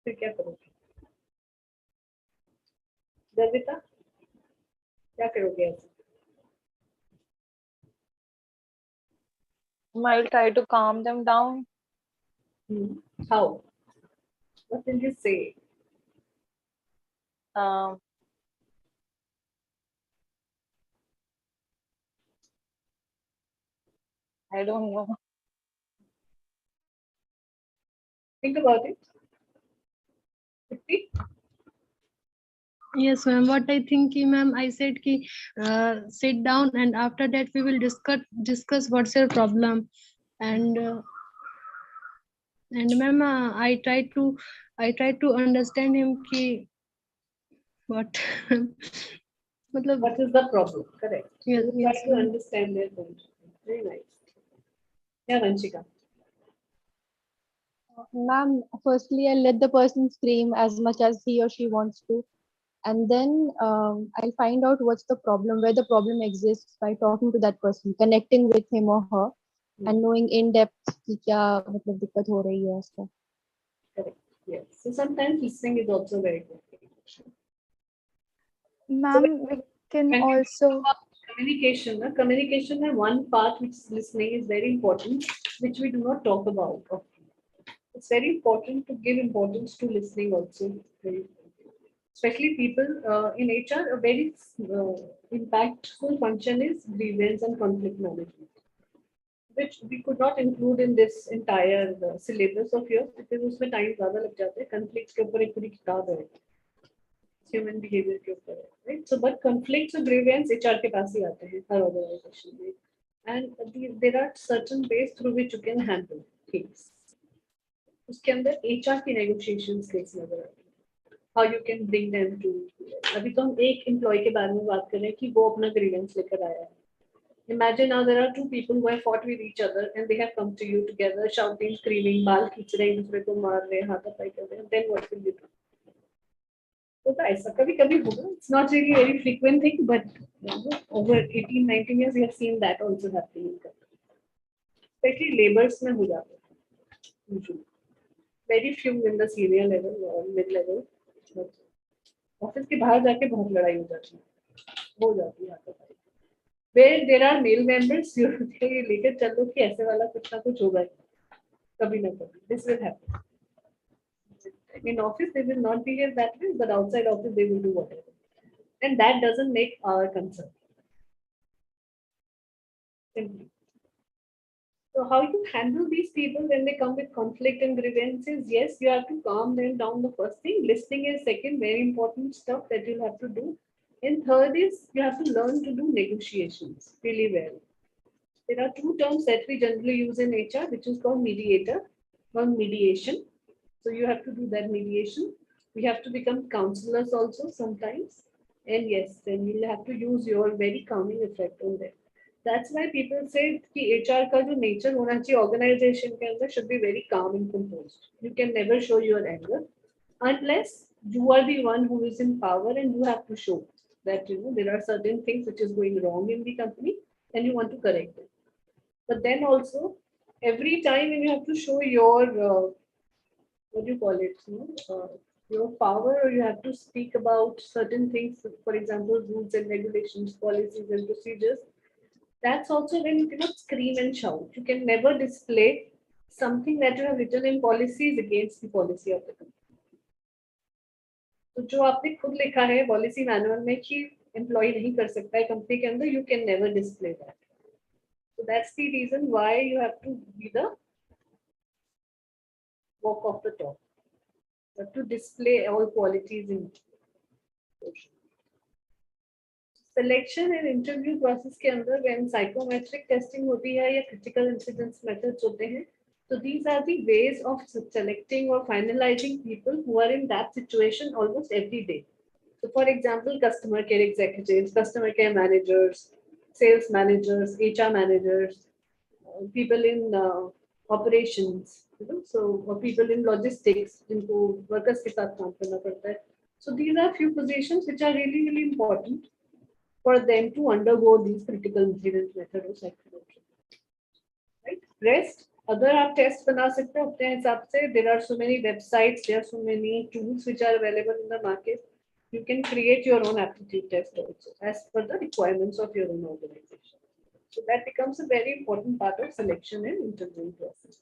फिर क्या करोगे? गर्विता, क्या करोगे ऐसे? I'll try to calm them down. How? What will you say? Um, I don't know. Think about it. 50? Yes, ma'am. What I think, ma'am, I said ki sit down, and after that we will discuss what's your problem, and ma'am, I try to understand him ki what मतलब What is the problem? Correct. Yes, You yes, try to ma'am. understand their point. Very nice. Yeah, Vanshika. Ma'am, firstly, I'll let the person scream as much as he or she wants to. And then I'll find out what's the problem, where the problem exists by talking to that person, connecting with him or her, and knowing in depth कि क्या मतलब दिक्कत हो रही है उसको. Correct. Yes. So sometimes listening is also very good. Ma'am, we can When we also. talk about communication है one part which is listening is very important, which we do not talk about often. It's very important to give importance to listening also. Very important. Especially people in HR, a very impactful function is grievance and conflict management, which we could not include in this entire syllabus of yours because उसमें time ज़्यादा लग जाता है. Conflicts के ऊपर एक पूरी किताब है. Human behavior के ऊपर है, right? So, but conflicts और grievance HR के पास ही आते हैं हर organization में. And there are certain ways through which you can handle things. उसके अंदर HR की negotiation skills नजर आती है. How you can bring them to. अभी तो हम एक employee के बारे में बात कर रहे हैं कि वो अपना grievance लेकर आया है. Imagine now there are two people who have fought with each other and they have come to you together, shouting, screaming, बाल खींच रहे हैं, दूसरे को मार रहे हैं, हाथापाई कर रहे हैं. Then what will you do? होता है ऐसा कभी कभी होगा. It's not really a very frequent thing, but over 18-19 years we have seen that also happening in country. Especially laborers में हो जाता है usually. Very few in the senior level or mid level. Office के बाहर जाके बहुत लड़ाई हो जाती है हाथापाई. Where there are male members, you लेकर चलो कि ऐसे वाला कुछ ना कुछ होगा कभी ना कभी. This will happen. In office they will not behave that way, but outside office they will do whatever, and that doesn't make our concern. Simply. So how you handle these people when they come with conflict and grievances? Yes, you have to calm them down. The first thing, listening is second, very important stuff that you'll have to do. And third is you have to learn to do negotiations really well. There are two terms that we generally use in HR, which is called mediator or mediation. So you have to do that mediation. We have to become counselors also sometimes. And yes, then you'll have to use your very calming effect on them. That's why people say कि HR का जो nature होना चाहिए organization के अंदर should be very calm and composed. You can never show your anger unless you are the one who is in power and you have to show that there are certain things which is going wrong in the company and you want to correct them. But then also, every time when you have to show your what do you call it? your power, or you have to speak about certain things, for example, rules and regulations, policies and procedures. That's also when you cannot scream and shout. You can never display something that you have written in policies against the policy of the company. तो जो आपने खुद लिखा है policy manual में कि employ नहीं कर सकता है कंपनी के अंदर, you can never display that. So that's the reason why you have to be the walk of the talk. You have to display all qualities in selection and interview process के अंदर when psychometric testing होती है या critical incidence methods होते हैं, so these are the ways of selecting or finalizing people who are in that situation almost every day. So for example, customer care executives, customer care managers, sales managers, HR managers, people in operations, so or people in logistics, जिनको workers के साथ काम करना पड़ता है. So these are few positions which are really, really important for them to undergo these critical incident method or psychometry. Right? Rest, other आप test बना सकते हो अपने हिसाब से. There are so many websites, there are so many tools which are available in the market. You can create your own aptitude test also as per the requirements of your own organization. So that becomes a very important part of selection and interviewing process.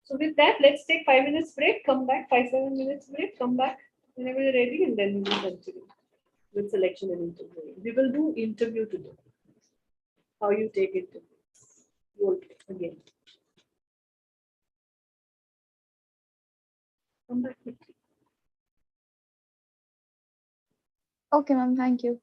So with that, let's take 5 minutes break, come back, 5-7 minutes break, come back whenever you're ready, and then we will continue with selection and interviewing. We will do interview today. How you take it again. Come back quickly. Okay, ma'am. Thank you.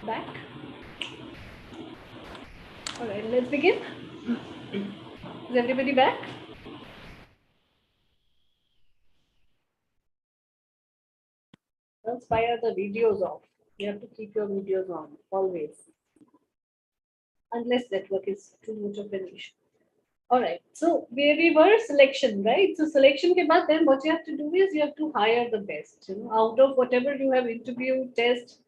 Back. All right, let's begin. Is everybody back? Else, why are the videos off? You have to keep your videos on always, unless network is too much of an issue. All right. So where we were selection, right? So selection ke baad, then what you have to do is you have to hire the best. You know, out of whatever you have interviewed, test,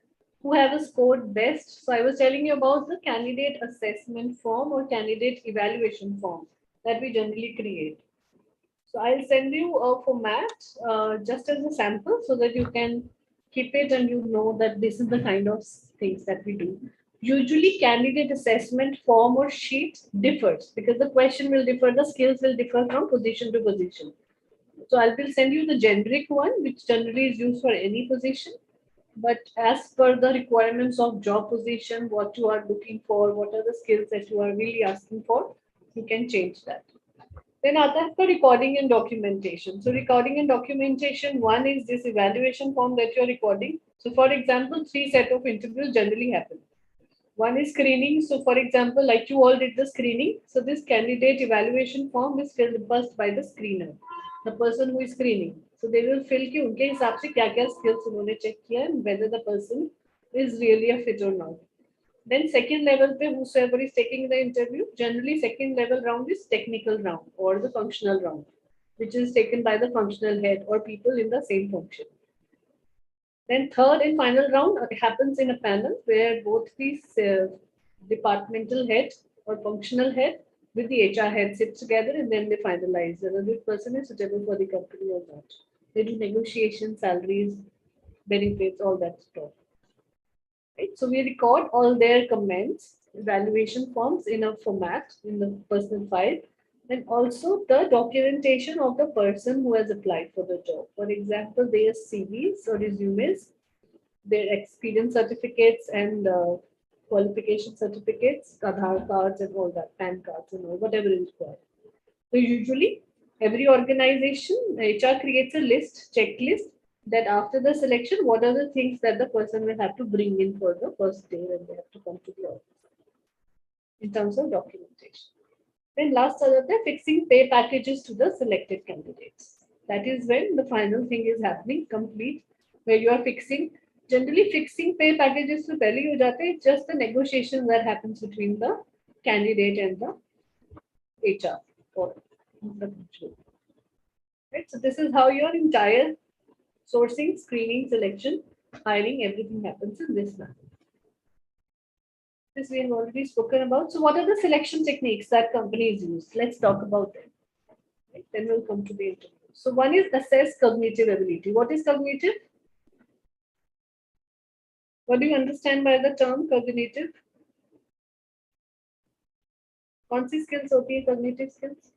who have scored best. So I was telling you about the candidate assessment form or candidate evaluation form that we generally create. So I'll send you a format just as a sample so that you can keep it and you know that this is the kind of things that we do. Usually candidate assessment form or sheet differs because the question will differ, the skills will differ from position to position. So I will send you the generic one, which generally is used for any position. But as per the requirements of job position, what you are looking for, what are the skills that you are really asking for, you can change that. Then आता है recording and documentation. So recording and documentation, one is this evaluation form that you're recording. So for example, 3 set of interviews generally happen. One is screening. So for example, like you all did the screening. So this candidate evaluation form is filled first by the screener, the person who is screening. So they will fill कि उनके हिसाब से क्या-क्या skills उन्होंने check किया and whether the person is really a fit or not. Then second level pe whosoever is taking the interview, generally second level round is technical round or the functional round, which is taken by the functional head or people in the same function. Then third and final round happens in a panel where both these departmental head or functional head with the HR head sit together and then they finalize whether this person is suitable for the company or not. They do negotiation, salaries, benefits, all that stuff. Right? So we record all their comments, evaluation forms in a format in the personal file, and also the documentation of the person who has applied for the job. For example, their CVs or resumes, their experience certificates and qualification certificates, Aadhaar cards and all that, PAN cards and all, whatever is required. So usually every organization, HR creates a list, checklist that after the selection, what are the things that the person will have to bring in for the first day when they have to come to the office in terms of documentation. Then last other day, fixing pay packages to the selected candidates. That is when the final thing is happening, complete, where you are fixing. Generally, fixing pay packages to pehle ho jate, it's just the negotiation that happens between the candidate and the HR or the control. Right? So this is how your entire sourcing, screening, selection, hiring, everything happens in this manner. This we have already spoken about. So what are the selection techniques that companies use? Let's talk about them. Right? Then we'll come to the interview. So one is assess cognitive ability. What is cognitive? What do you understand by the term cognitive? कौन सी skills होती है cognitive skills?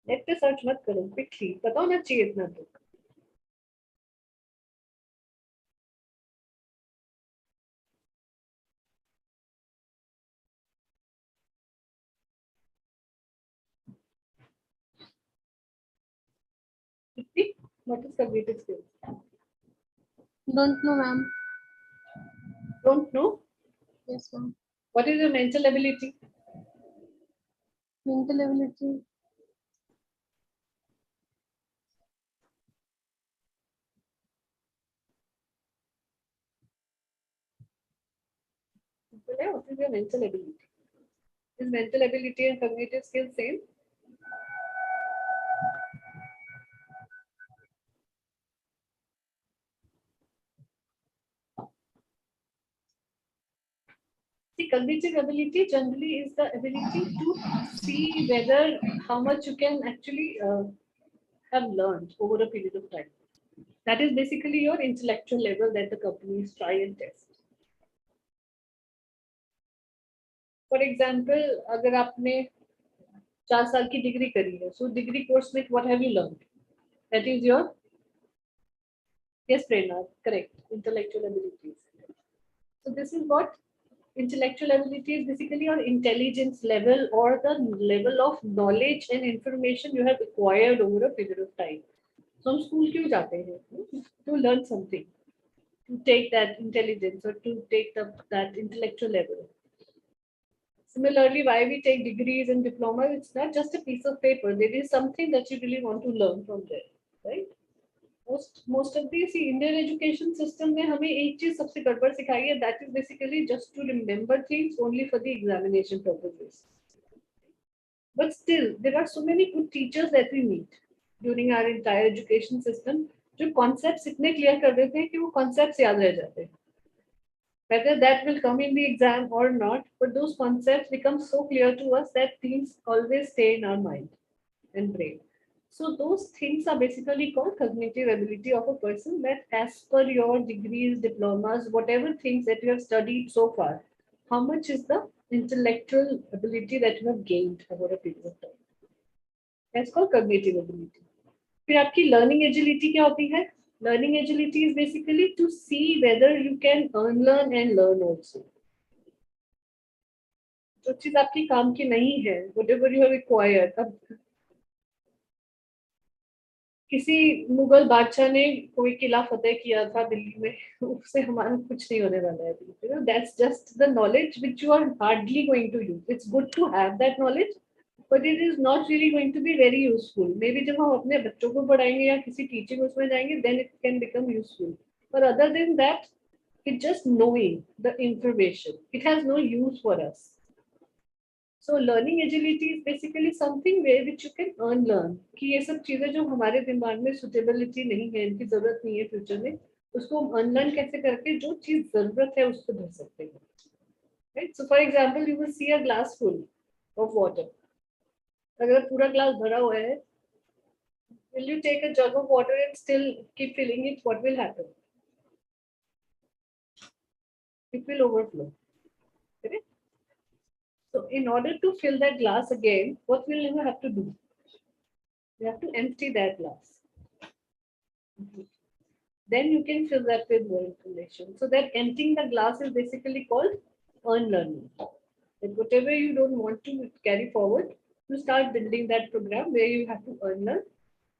Net पे search मत करो quickly पता होना चाहिए इतना तो what is cognitive skills? Don't know, ma'am. Don't know? Yes, ma'am. What is your mental ability? Mental ability. What is your mental ability? Is mental ability and cognitive skills same? See, cognitive ability generally is the ability to see whether how much you can actually have learned over a period of time. That is basically your intellectual level that the companies try and test. For example, अगर आपने 4 साल की degree करी है, so degree course में what have you learned? That is your yes, Prerna, correct, intellectual abilities. So this is what intellectual ability is basically your intelligence level or the level of knowledge and information you have acquired over a period of time. So हम school क्यों जाते हैं? To learn something, to take that intelligence or to take that intellectual level. Similarly, why we take degrees and diploma, it's not just a piece of paper. There is something that you really want to learn from there, right? Most of the Indian education system में हमें एक चीज सबसे गड़बड़ सिखाई है, that is basically just to remember things only for the examination purposes. But still, there are so many good teachers that we meet during our entire education system जो concepts इतने clear कर देते हैं कि वो concepts याद रह जाते हैं. Whether that will come in the exam or not, but those concepts become so clear to us that things always stay in our mind and brain. So those things are basically called cognitive ability of a person, that as per your degrees, diplomas, whatever things that you have studied so far, how much is the intellectual ability that you have gained over a period of time. That's called cognitive ability. फिर आपकी learning agility क्या होती है? Learning agility is basically to see whether you can unlearn and learn also. जो चीज आपकी काम की नहीं है, whatever you have acquired. अब किसी मुगल बादशाह ने कोई किला फतेह किया था दिल्ली में, उससे हमारा कुछ नहीं होने वाला है. You know, that's just the knowledge which you are hardly going to use. It's good to have that knowledge, but it is not really going to be very useful. Maybe जब हम अपने बच्चों को पढ़ाएंगे या किसी टीचिंग उसमें जाएंगे, then it can become useful. But other than that, it's just knowing the information. It has no use for us. So learning agility is basically something where which you can unlearn कि ये सब चीजें जो हमारे दिमाग में suitability नहीं है, इनकी जरूरत नहीं है फ्यूचर में, उसको हम unlearn कैसे करके जो चीज जरूरत है उसको धर सकते हैं. Right? So for example, you will see a glass full of water. अगर पूरा ग्लास भरा हुआ है, will you take a jug of water and still keep filling it? What will happen? It will overflow. Correct? So in order to fill that glass again, what will you have to do? You have to empty that glass. Then you can fill that with more information. So that emptying the glass is basically called unlearning. That whatever you don't want to carry forward, you start building that program where you have to unlearn,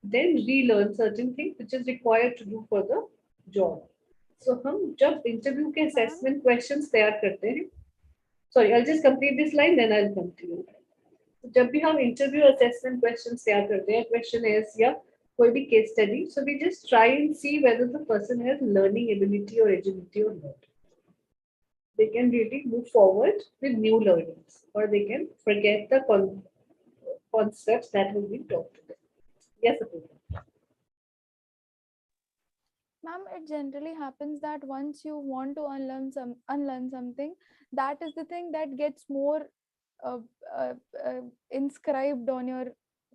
then relearn certain things which is required to do for the job. So हम जब interview के assessment questions तैयार करते हैं, sorry, I'll just complete this line, then I'll come to you. जब भी हम interview assessment questions तैयार करते हैं, question is या कोई भी case study, so we just try and see whether the person has learning ability or agility or not. They can really move forward with new learnings, or they can forget the concepts that have been taught to them. Yes, Apurva. Ma'am, it generally happens that once you want to unlearn something, that is the thing that gets more inscribed on your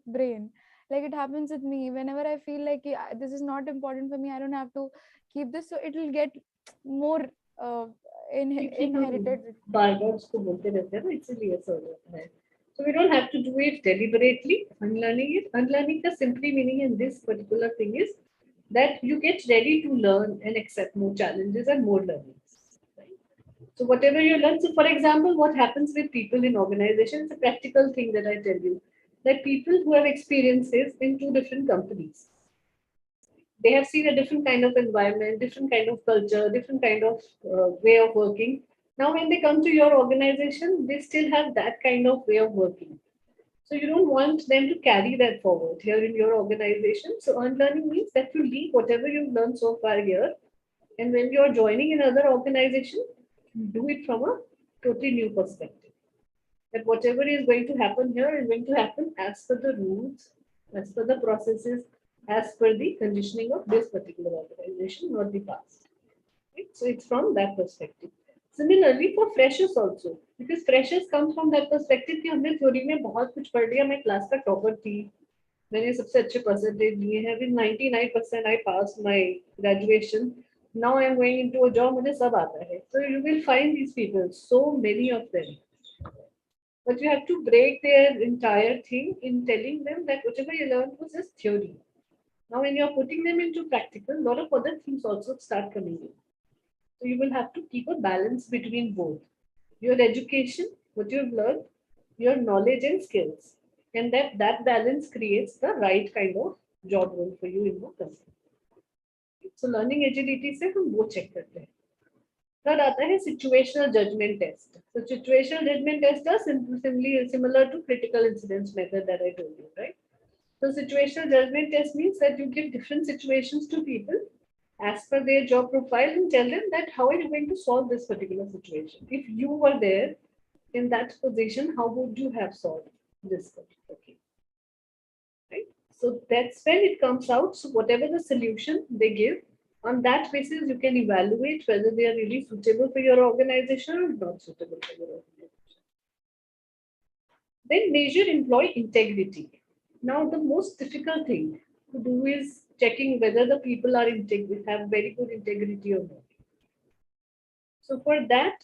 brain. Like it happens with me whenever I feel like yeah, this is not important for me, I don't have to keep this, so it will get more inherited. बार-बार उसको बोलते रहते हैं ना, इसीलिए ऐसा हो जाता है. So we don't have to do it deliberately. Unlearning it. Unlearning the simply meaning in this particular thing is that you get ready to learn and accept more challenges and more learnings. Right? So whatever you learn, so for example, what happens with people in organizations, a practical thing that I tell you, that people who have experiences in 2 different companies, they have seen a different kind of environment, different kind of culture, different kind of way of working. Now, when they come to your organization, they still have that kind of way of working. So you don't want them to carry that forward here in your organization. So unlearning means that you leave whatever you've learned so far here, and when you're joining another organization, do it from a totally new perspective. That whatever is going to happen here is going to happen as per the rules, as per the processes, as per the conditioning of this particular organization, not the past. Right? So it's from that perspective. Similarly for freshers also, because freshers come from that perspective कि हमने theory में बहुत कुछ पढ़ लिया, मैं class का topper थी, मैंने सबसे अच्छे परसेंटेज लिए हैं, with 99% I passed my graduation. Now I am going into a job, मुझे सब आता है. So you will find these people, so many of them. But you have to break their entire thing in telling them that whatever you learned was just theory. Now, when you're putting them into practical, a lot of other things also start coming in. So you will have to keep a balance between both your education, what you've learned, your knowledge and skills, and that balance creates the right kind of job role for you in the company. So learning agility से हम वो check करते हैं. Third आता है situational judgment test. So situational judgment test are similar to critical incidents method that I told you, right? So situational judgment test means that you give different situations to people as per their job profile and tell them that how are you going to solve this particular situation. If you were there in that position, how would you have solved this particular case? Right? So that's when it comes out. So whatever the solution they give, on that basis, you can evaluate whether they are really suitable for your organization or not suitable for your organization. Then measure employee integrity. Now, the most difficult thing to do is checking whether the people are have very good integrity or not. So for that,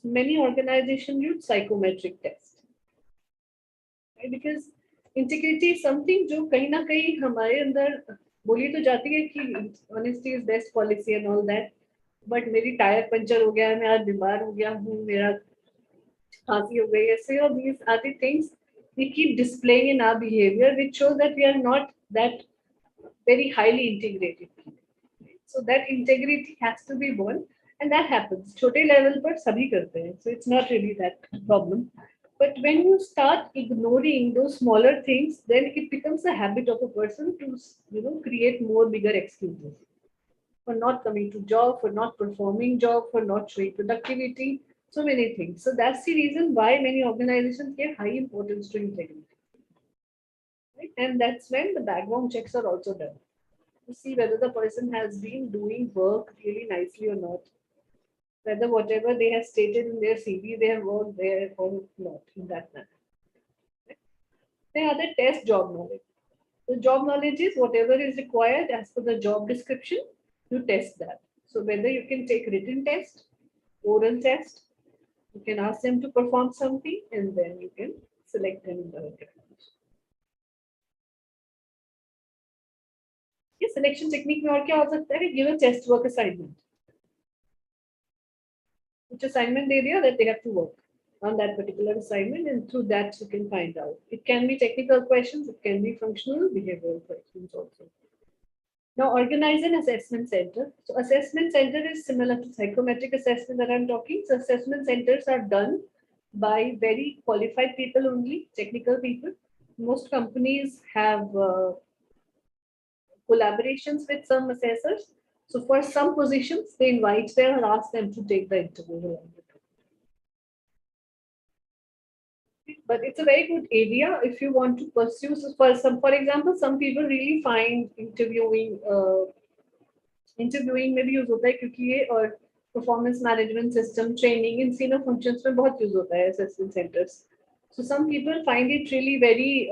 many organizations use psychometric test. Right? Because integrity is something जो कहीं ना कहीं हमारे अंदर बोली तो जाती है कि honesty is best policy and all that, but मेरी टायर पंचर हो गया है, मैं आज बीमार हो गया हूँ, मेरा खांसी हो गई है. So these are the things we keep displaying in our behavior, which shows that we are not that very highly integrated people. So that integrity has to be born, and that happens. छोटे level पर सभी करते हैं, so it's not really that problem. But when you start ignoring those smaller things, then it becomes a habit of a person to create more bigger excuses for not coming to job, for not performing job, for not showing productivity, so many things. So that's the reason why many organizations give high importance to integrity. Right? And that's when the background checks are also done to see whether the person has been doing work really nicely or not, whether whatever they have stated in their CV, they have worked there or not in that manner. Right? Then other test job knowledge. The job knowledge is whatever is required as per the job description, you test that. So whether you can take written test, oral test, you can ask them to perform something and then you can select them in the examination. ये selection technique में और क्या हो सकता है? Give a test work assignment. Which assignment they दिया that they have to work on that particular assignment, and through that you can find out. It can be technical questions, it can be functional, behavioral questions also. Now organize an assessment center. So assessment center is similar to psychometric assessment that I'm talking. So assessment centers are done by very qualified people only, technical people. Most companies have collaborations with some assessors. So for some positions, they invite them and ask them to take the interview along with them. But it's a very good area if you want to pursue. So for example, some people really find interviewing में भी use होता है क्योंकि ये और performance management system training in senior functions में बहुत use होता है assessment centers. So some people find it really very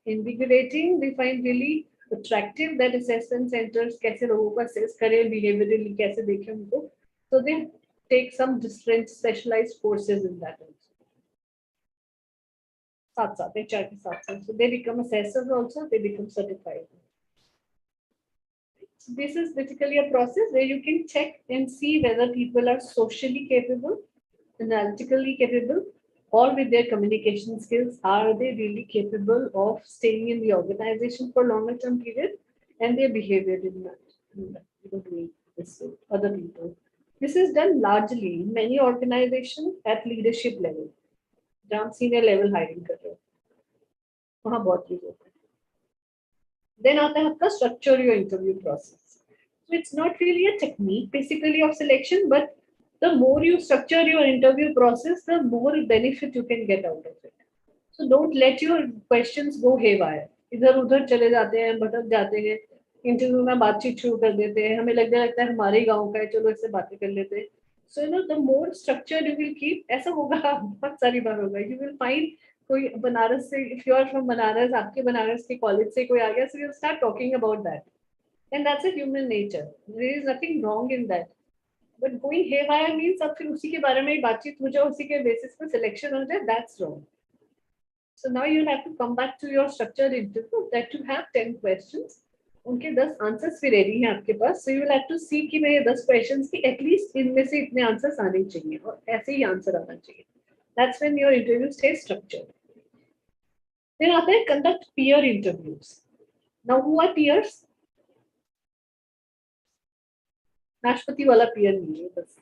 invigorating. They find really attractive that assessment centers कैसे लोगों को assess करें, behaviorally कैसे देखें उनको. So they take some different specialized courses in that also. साथ HR के साथ. So they become assessors also. They become certified. So this is basically a process where you can check and see whether people are socially capable, analytically capable, or with their communication skills, are they really capable of staying in the organization for longer term period, and their behavior in that, doing this with other people. This is done largely in many organizations at leadership level. जहाँ senior level hiring कर रहे हो, वहाँ बहुत use होता है. Then आता है आपका structure your interview process. So it's not really a technique basically of selection, but the more you structure your interview process, the more benefit you can get out of it. So don't let your questions go haywire. इधर उधर चले जाते हैं, भटक जाते हैं, interview में बातचीत शुरू कर देते हैं, हमें लगता है हमारे गांव का है, चलो इससे बातें कर लेते हैं. So the more structured you will keep, ऐसा होगा बहुत सारी बार होगा. You will find कोई बनारस से, if you are from Banaras, आपके बनारस के कॉलेज से कोई आ गया, so you'll start talking about that, and that's a human nature. There is nothing wrong in that. But going haywire means अब फिर उसी के बारे में ही बातचीत हो जाए, उसी के बेसिस पे सिलेक्शन हो जाए, that's wrong. So now you'll have to come back to your structured interview that you have 10 questions. उनके 10 आंसर्स भी रेडी हैं आपके पास. So you'll have to see कि मेरे 10 questions की एटलीस्ट इनमें से इतने आंसर्स आने चाहिए और ऐसे ही आंसर आना चाहिए. That's when your interview stays structured. Then आता है conduct peer interviews. Now, who are peers? नाशपति वाला peer नहीं है बस.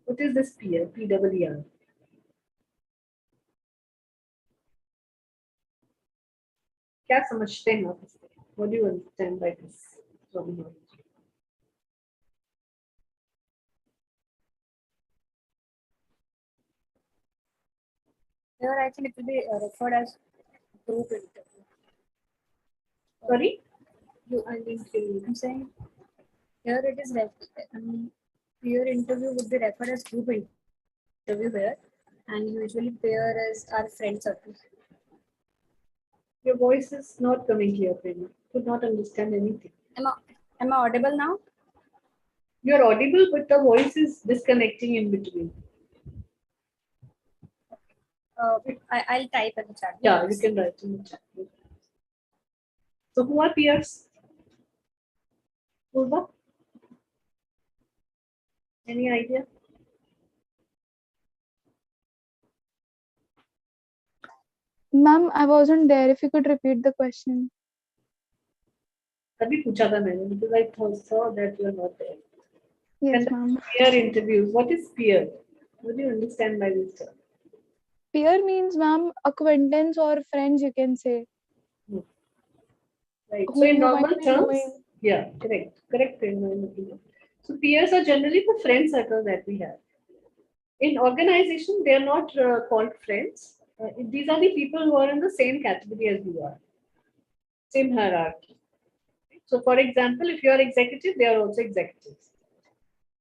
What is this peer? P-E-E-R. क्या समझते हैं आप इससे? What do you understand by this terminology? Here, I think it will be referred as group interview. Sorry? I didn't hear you. I'm saying here it is peer interview would be referred as group interview here, and usually peer is our friend circle. Your voice is not coming clear, Prema. Could not understand anything. Am I audible now? You're audible, but the voice is disconnecting in between. I'll type in the chat. Yeah, you can write in the chat. So who are peers? Purva? Any idea? Ma'am, I wasn't there. If you could repeat the question. तभी पूछा था मैंने because I saw that you are not there. Yes, ma'am. Peer interviews. What is peer? What do you understand by this term? Peer means, ma'am, acquaintance or friends, you can say. Right. Who So in you normal might be terms, knowing. yeah, correct. In my opinion. So peers are generally the friend circle that we have. In organization, they are not called friends. These are the people who are in the same category as you are, same hierarchy. So, for example, if you are executive, they are also executives.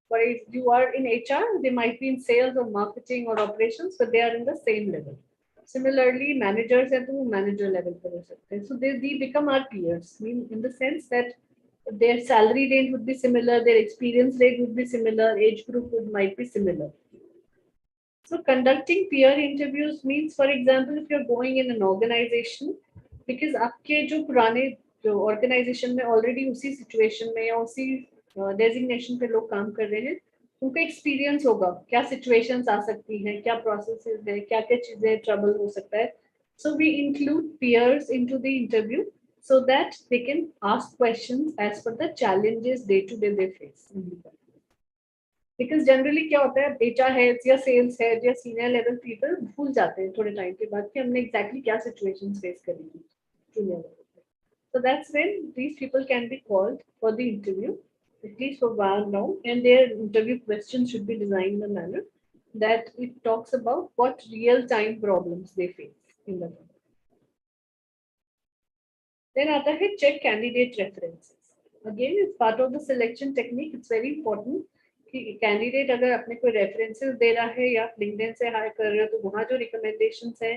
For if you are in HR, they might be in sales or marketing or operations, but they are in the same level. Similarly, managers at the manager level. So they become our peers, in the sense that their salary range would be similar, their experience rate would be similar, age group might be similar. So conducting peer interviews means, for example, if you're going in an organization, because आपके जो पुराने जो organization में already उसी situation में या उसी designation पे लोग काम कर रहे हैं, उनका experience होगा, क्या situations आ सकती हैं, क्या processes हैं, क्या क्या चीजें trouble हो सकता है. So we include peers into the interview so that they can ask questions as per the challenges day to day they face. Because generally क्या होता है एचआर हेड या सेल्स हेड या सीनियर लेवल पीपल भूल जाते हैं थोड़े time के बाद कि हमने एग्जैक्टली क्या सिचुएशन फेस करी थी जूनियर लेवल पे. So that's when these people can be called for the interview, at least for 1 round, and their interview questions should be designed in a manner that it talks about what real-time problems they face in the company. Then आता है check candidate references. Again, it's part of the selection technique. It's very important. Candidate अगर अपने कोई references दे रहा है या LinkedIn से higher कर रहे हो तो वहाँ जो रिकमेंडेशंस है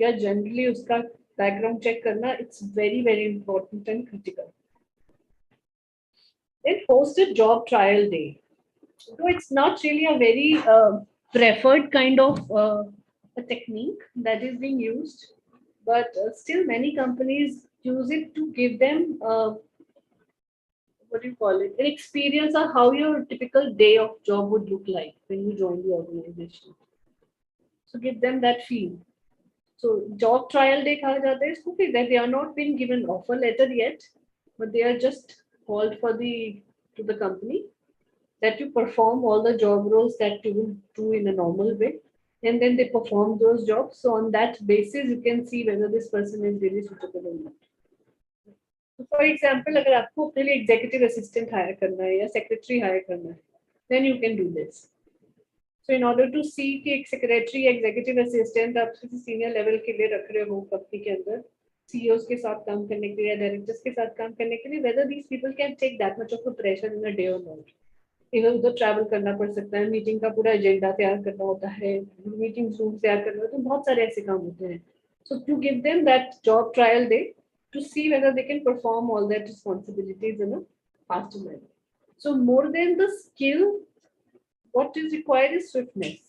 या जनरली उसका बैकग्राउंड चेक करना it's very very important and critical. Then host a job trial day. So it's not really a very preferred kind of a technique that is being used, but still many companies use it to give them what do you call it? An experience of how your typical day of job would look like when you join the organization. So give them that feel. So job trial day कहा जाता है इसको कि that they are not being given offer letter yet, but they are just called to the company that you perform all the job roles that you will do in a normal way, and then they perform those jobs. So on that basis, you can see whether this person is really suitable or not. For example अगर आपको अपने लिए executive assistant higher करना है या secretary hire करना है then you can do this. So in order to see कि एक सेक्रेटरी या एग्जीक्यूटिव असिस्टेंट आप किसी सीनियर लेवल के लिए रख रहे हो कंपनी के अंदर सीईओज के साथ काम करने के लिए या डायरेक्टर्स के साथ काम करने के लिए, whether these people can take that much of a pressure in a day और नॉट. इधर उधर ट्रैवल करना पड़ सकता है, मीटिंग का पूरा एजेंडा तैयार करना होता है, मीटिंग रूम तैयार करना होता है, तो बहुत सारे ऐसे काम होते हैं. So to give them that job trial day to see whether they can perform all their responsibilities in a faster manner. So more than the skill, what is required is swiftness.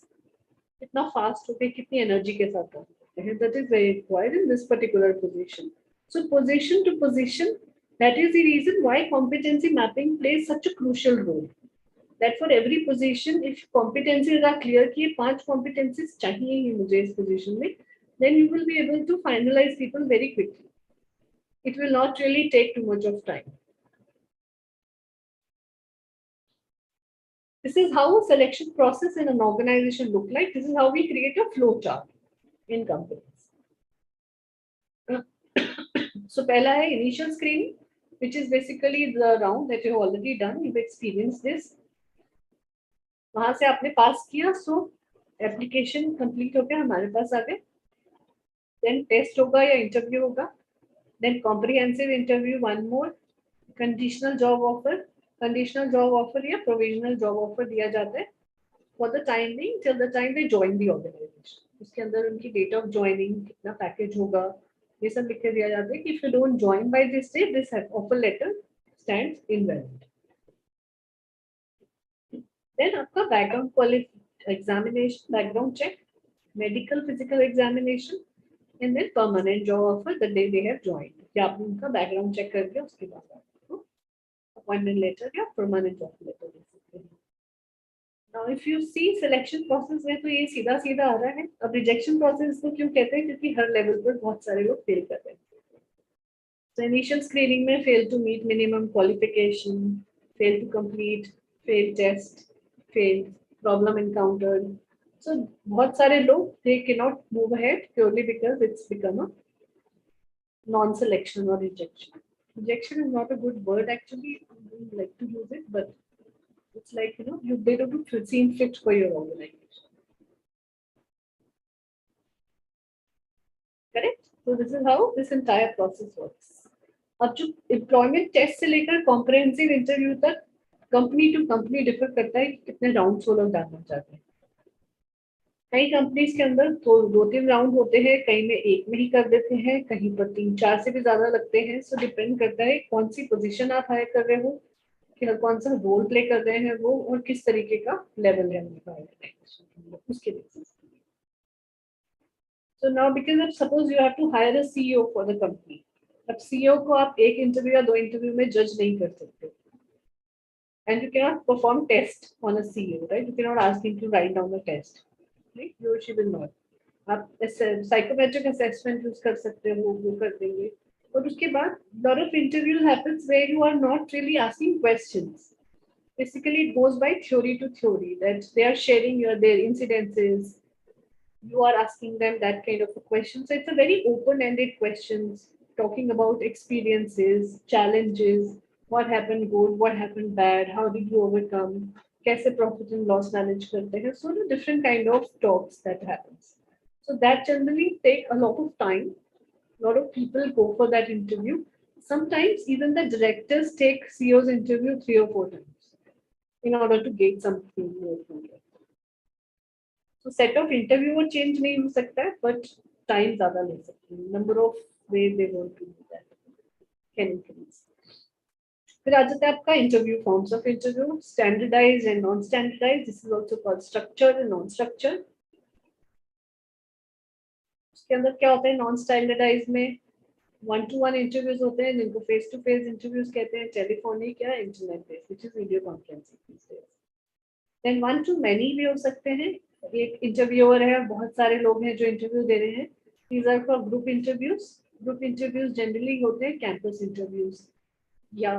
कितना fast होके कितनी energy के साथ काम करते हैं, that is very required in this particular position. So position to position, that is the reason why competency mapping plays such a crucial role. That for every position, if competencies are clear कि ये 5 competencies चाहिए ही मुझे इस position में, then you will be able to finalize people very quickly. It will not really take too much of time. This is how a selection process in an organization look like. This is how we create a flow chart in companies. So पहला है initial screening, which is basically the round that you've already done. You've experienced this. वहां से आपने पास किया, so application complete हो गया, हमारे पास आ गए. देन टेस्ट होगा या इंटरव्यू होगा. Then comprehensive interview, one more. Conditional job offer या प्रोविजनल जॉब ऑफर दिया जाता है for the time being till the time they join the organisation. उसके अंदर उनकी डेट ऑफ ज्वाइनिंग, कितना पैकेज होगा, ये सब लिख के दिया जाता है कि if you don't join by this date, this offer letter stands invalid. Then आपका background examination, background check, medical physical examination, and then permanent job offer the day they have joined. या आपने उनका बैकग्राउंड चेक करके उसके बाद आपको appointment letter या permanent job letter दे सकते हैं. Now if you see selection process में तो ये सीधा सीधा आ रहा है. अब रिजेक्शन प्रोसेस को क्यों कहते हैं? क्योंकि हर लेवल पर बहुत सारे लोग फेल करते हैं. So initial screening में fail to meet minimum qualification, fail to complete, failed test, failed, problem encountered. So बहुत सारे लोग they cannot move ahead purely because it's become a non-selection or rejection. Rejection is not a good word actually. I don't like to use it, but it's like, they don't seem fit for your organization. Correct? So this is how this entire process works. अब जो employment test से लेकर comprehensive interview तक company to company differ करता है कि कितने rounds वो लोग डालना चाहते हैं. कई कंपनीज के अंदर दो तीन राउंड होते हैं, कहीं में एक में ही कर देते हैं, कहीं पर 3-4 से भी ज्यादा लगते हैं. सो डिपेंड करता है कौन सी पोजीशन आप हायर कर रहे हो, कि कौन सा रोल प्ले कर रहे हैं वो, और किस तरीके का लेवल है उनका, उसके basis. So now because of suppose you have to hire a CEO for the company. अब CEO को आप एक इंटरव्यू या 2 इंटरव्यू में जज नहीं कर सकते. And you cannot perform test on a CEO, right? You cannot ask him to write down a test. Right? You or she will not. आप psychometric assessment यूज कर सकते हो, वो कर देंगे. और उसके बाद lot of interviews happens where you are not really asking questions. Basically, it goes by theory to theory that they are sharing their incidences. You are asking them that kind of a question. So it's a very open-ended questions, talking about experiences, challenges, what happened good, what happened bad, how did you overcome, kaise profit and loss manage karte hain. So the different kind of talks that happens. So that generally take a lot of time. A lot of people go for that interview. Sometimes even the directors take CEO's interview 3 or 4 times in order to get something more from it. So set of interview वो change नहीं हो सकता है, but time ज़्यादा ले सकते हैं. Number of ways they want to do that can increase. फिर आ जाता है आपका interview forms of interview, standardized and non-standardized. This is also called structured and non-structured. उसके अंदर क्या होता है? Non-standardized में 1-to-1 interviews होते हैं, जिनको face-to-face interviews कहते हैं, telephonic या internet based, which is video conferencing these days. Then 1-to-many भी हो सकते हैं. एक इंटरव्यूअर है, बहुत सारे लोग हैं जो इंटरव्यू दे रहे हैं. These are for group interviews. Group interviews generally होते हैं campus interviews, या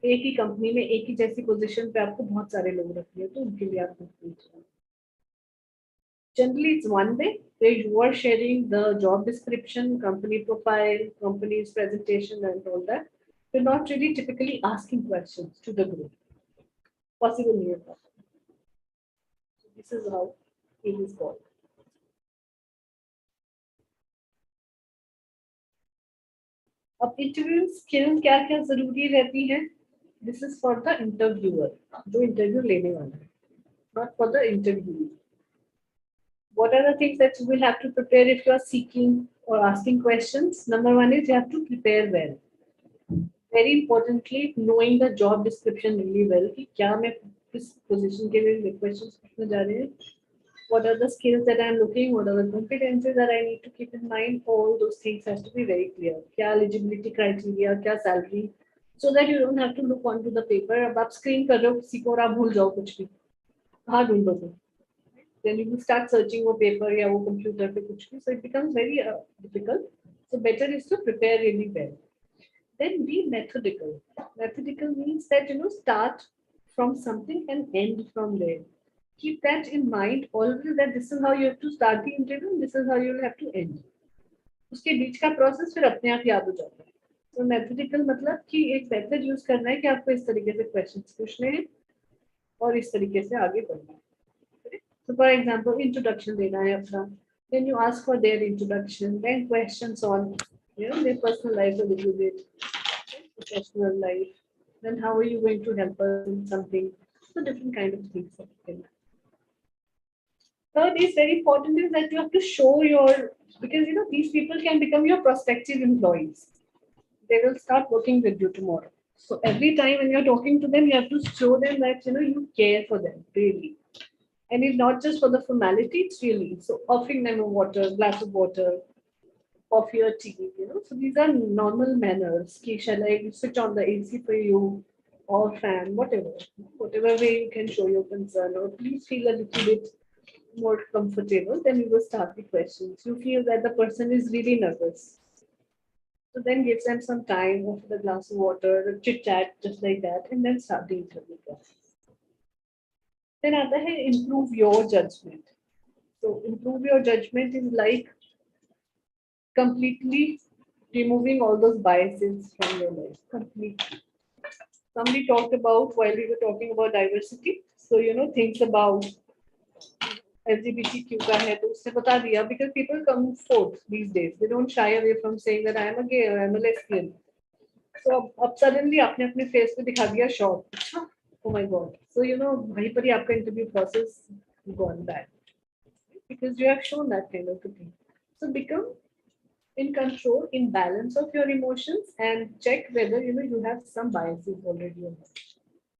एक ही कंपनी में एक ही जैसी पोजीशन पे आपको बहुत सारे लोग रखते हैं, तो उनके लिए आप generally it's one way where you are sharing the job description, company profile, company's presentation and all that. You're not really typically asking questions to the group. Possible here. This is how it is called. अब interview skill क्या क्या जरूरी रहती है? This is for the interviewer, जो interview लेने वाला है, not for the interview. What are the things that you will have to prepare if you are seeking or asking questions? Number one is you have to prepare well. Very importantly, knowing the job description really well. कि क्या मैं किस position के लिए questions पूछने जा रहे हैं? What are the skills that I am looking? What are the competencies that I need to keep in mind? All those things has to be very clear. क्या eligibility criteria, क्या salary, so that you don't have to look onto the paper. अब आप screen कर रहे हो किसी को और आप भूल जाओ कुछ भी, कहाँ ढूंढोगे? Then you will start searching वो paper या वो computer पे कुछ भी, so it becomes very difficult. So better is to prepare really well. Then be methodical. Methodical means that start from something and end from there. Keep that in mind always, that this is how you have to start the interview and this is how you will have to end. उसके बीच का process फिर अपने आप याद हो जाता है. तो मैथमेटिकल मतलब कि एक मेथड यूज करना है कि आपको इस तरीके से क्वेश्चंस पूछने हैं और इस तरीके से आगे बढ़ना है. So for example, introduction देना है अपना. Then you ask for their introduction, then questions on their personal life a little bit, professional life. Then how are you going to help us in something? So different kind of things. Third is very important is that you have to show your, because these people can become your prospective employees. They will start working with you tomorrow. So every time when you're talking to them, you have to show them that you care for them really. And it's not just for the formality, it's really. So offering them a water, glass of water, coffee or tea, So these are normal manners. Ki shall I switch on the AC for you or fan, whatever. Whatever way you can show your concern, or please feel a little bit more comfortable, then you will start the questions. You feel that the person is really nervous. So then give them some time, offer the glass of water, chit chat, just like that, and then start the interview process. Then आता है improve your judgment. So improve your judgment is like completely removing all those biases from your life. Completely. Somebody talked about while we were talking about diversity. So things about LGBTQ का है तो उसने बता दिया, because people come forth these days. They don't shy away from saying that I am a gay or I am a lesbian. So अब suddenly आपने अपने face पे दिखा दिया shock. Oh my God. So वहीं पर ही आपका interview process gone bad because you have shown that kind of a thing. So become in control, in balance of your emotions, and check whether you have some biases already or not.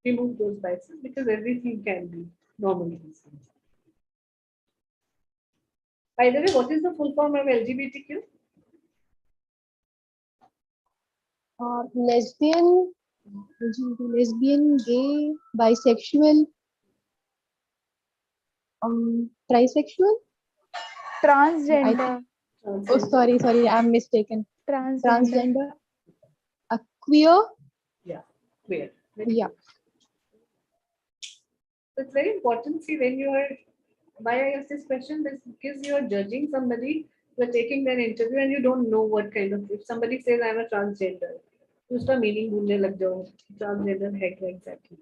Remove those biases because everything can be normal these days. By the way, what is the full form of LGBTQ? Lesbian, gay, bisexual, trisexual. Transgender. Oh, sorry, I'm mistaken. Transgender. Queer. Yeah, queer. Yeah. So it's very important. See, when you are, why I ask this question, is because you are judging somebody, you are taking their interview and you don't know what kind of, if somebody says I'm a transgender, उसका meaning भूलने लग जाओ, transgender है क्या exactly.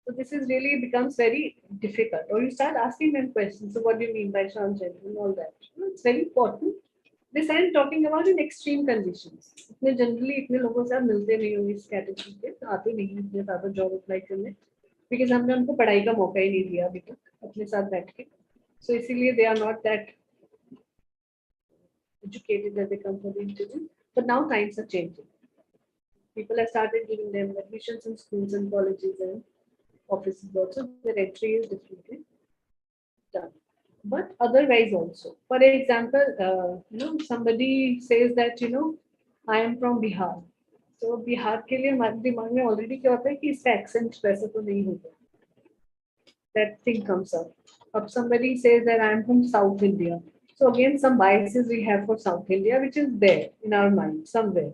So this is really becomes very difficult. Or you start asking them questions. So what do you mean by transgender and all that? It's very important. This I am talking about in extreme conditions. इतने generally इतने लोगों से आप मिलते नहीं होंगे इस category के, आते नहीं इतने ज़्यादा job apply करने, because हमने उनको पढ़ाई का मौका ही नहीं दिया अभी तक अपने साथ बैठ के. So इसीलिए they are not that educated that they come for the interview. But now times are changing. People have started giving them admissions in schools and colleges and offices also. Their entry is differently done. But otherwise also. For example, somebody says that, I am from Bihar. So Bihar के लिए हमारे दिमाग में already क्या होता है कि इसका accent वैसा तो नहीं होता. That thing comes up. If somebody says that I am from South India. So again, some biases we have for South India, which is there in our mind somewhere.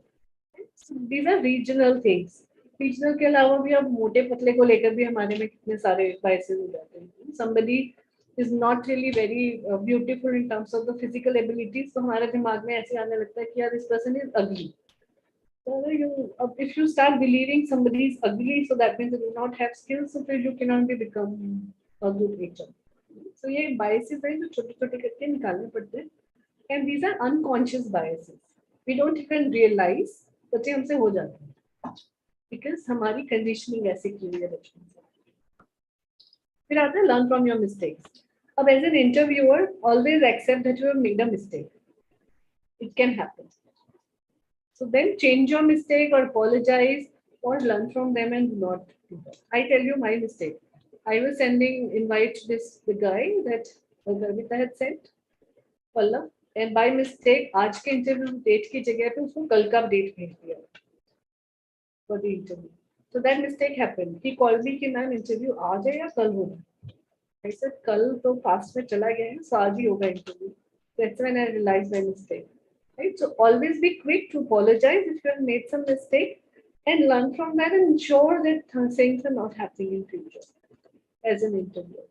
So these are regional things. Regional के अलावा भी अब मोटे पतले को लेकर भी हमारे में कितने सारे biases हो जाते हैं. Somebody is not really very beautiful in terms of the physical abilities. So हमारे दिमाग में ऐसे आने लगता है कि यार this person is ugly. So if you start believing somebody is ugly, so that means they do not have skills, so you cannot become a good HR. So ये biases हैं जो छोटे-छोटे करके निकालने पड़ते हैं. And these are unconscious biases. We don't even realize, but ये हमसे हो जाते हैं. Because हमारी conditioning ऐसे की हुई है बचपन से. फिर आता है learn from your mistakes. अब as an interviewer, always accept that you have made a mistake. It can happen. So then change your mistake or apologize or learn from them and do not do that. I tell you my mistake. I was sending invite the guy that Gavita had sent, Pallav, and by mistake आज के interview date की जगह पे उसको कल का date भेज दिया for the interview. So that mistake happened. He called me कि मैम interview आज है या कल होगा. I said कल तो fast में चला गया है, so आज ही होगा interview. That's when I realized my mistake. right? So always be quick to apologize if you have made some mistake and learn from that and ensure that things are not happening in future as an interviewer.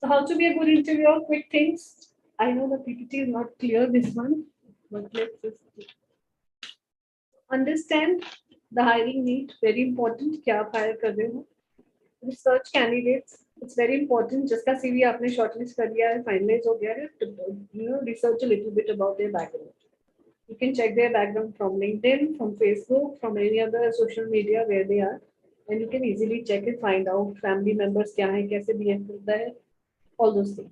So how to be a good interviewer? Quick things. I know the PPT is not clear this one, but let's just understand the hiring need. Very important. क्या आप hire कर रहे हो? Research candidates. It's very important. जिसका CV आपने shortlist कर दिया है, finalize हो गया है, research a little bit about their background. You can check their background from LinkedIn, from Facebook, from any other social media where they are, and you can easily check and find out family members क्या है, कैसे behave करता है, all those things.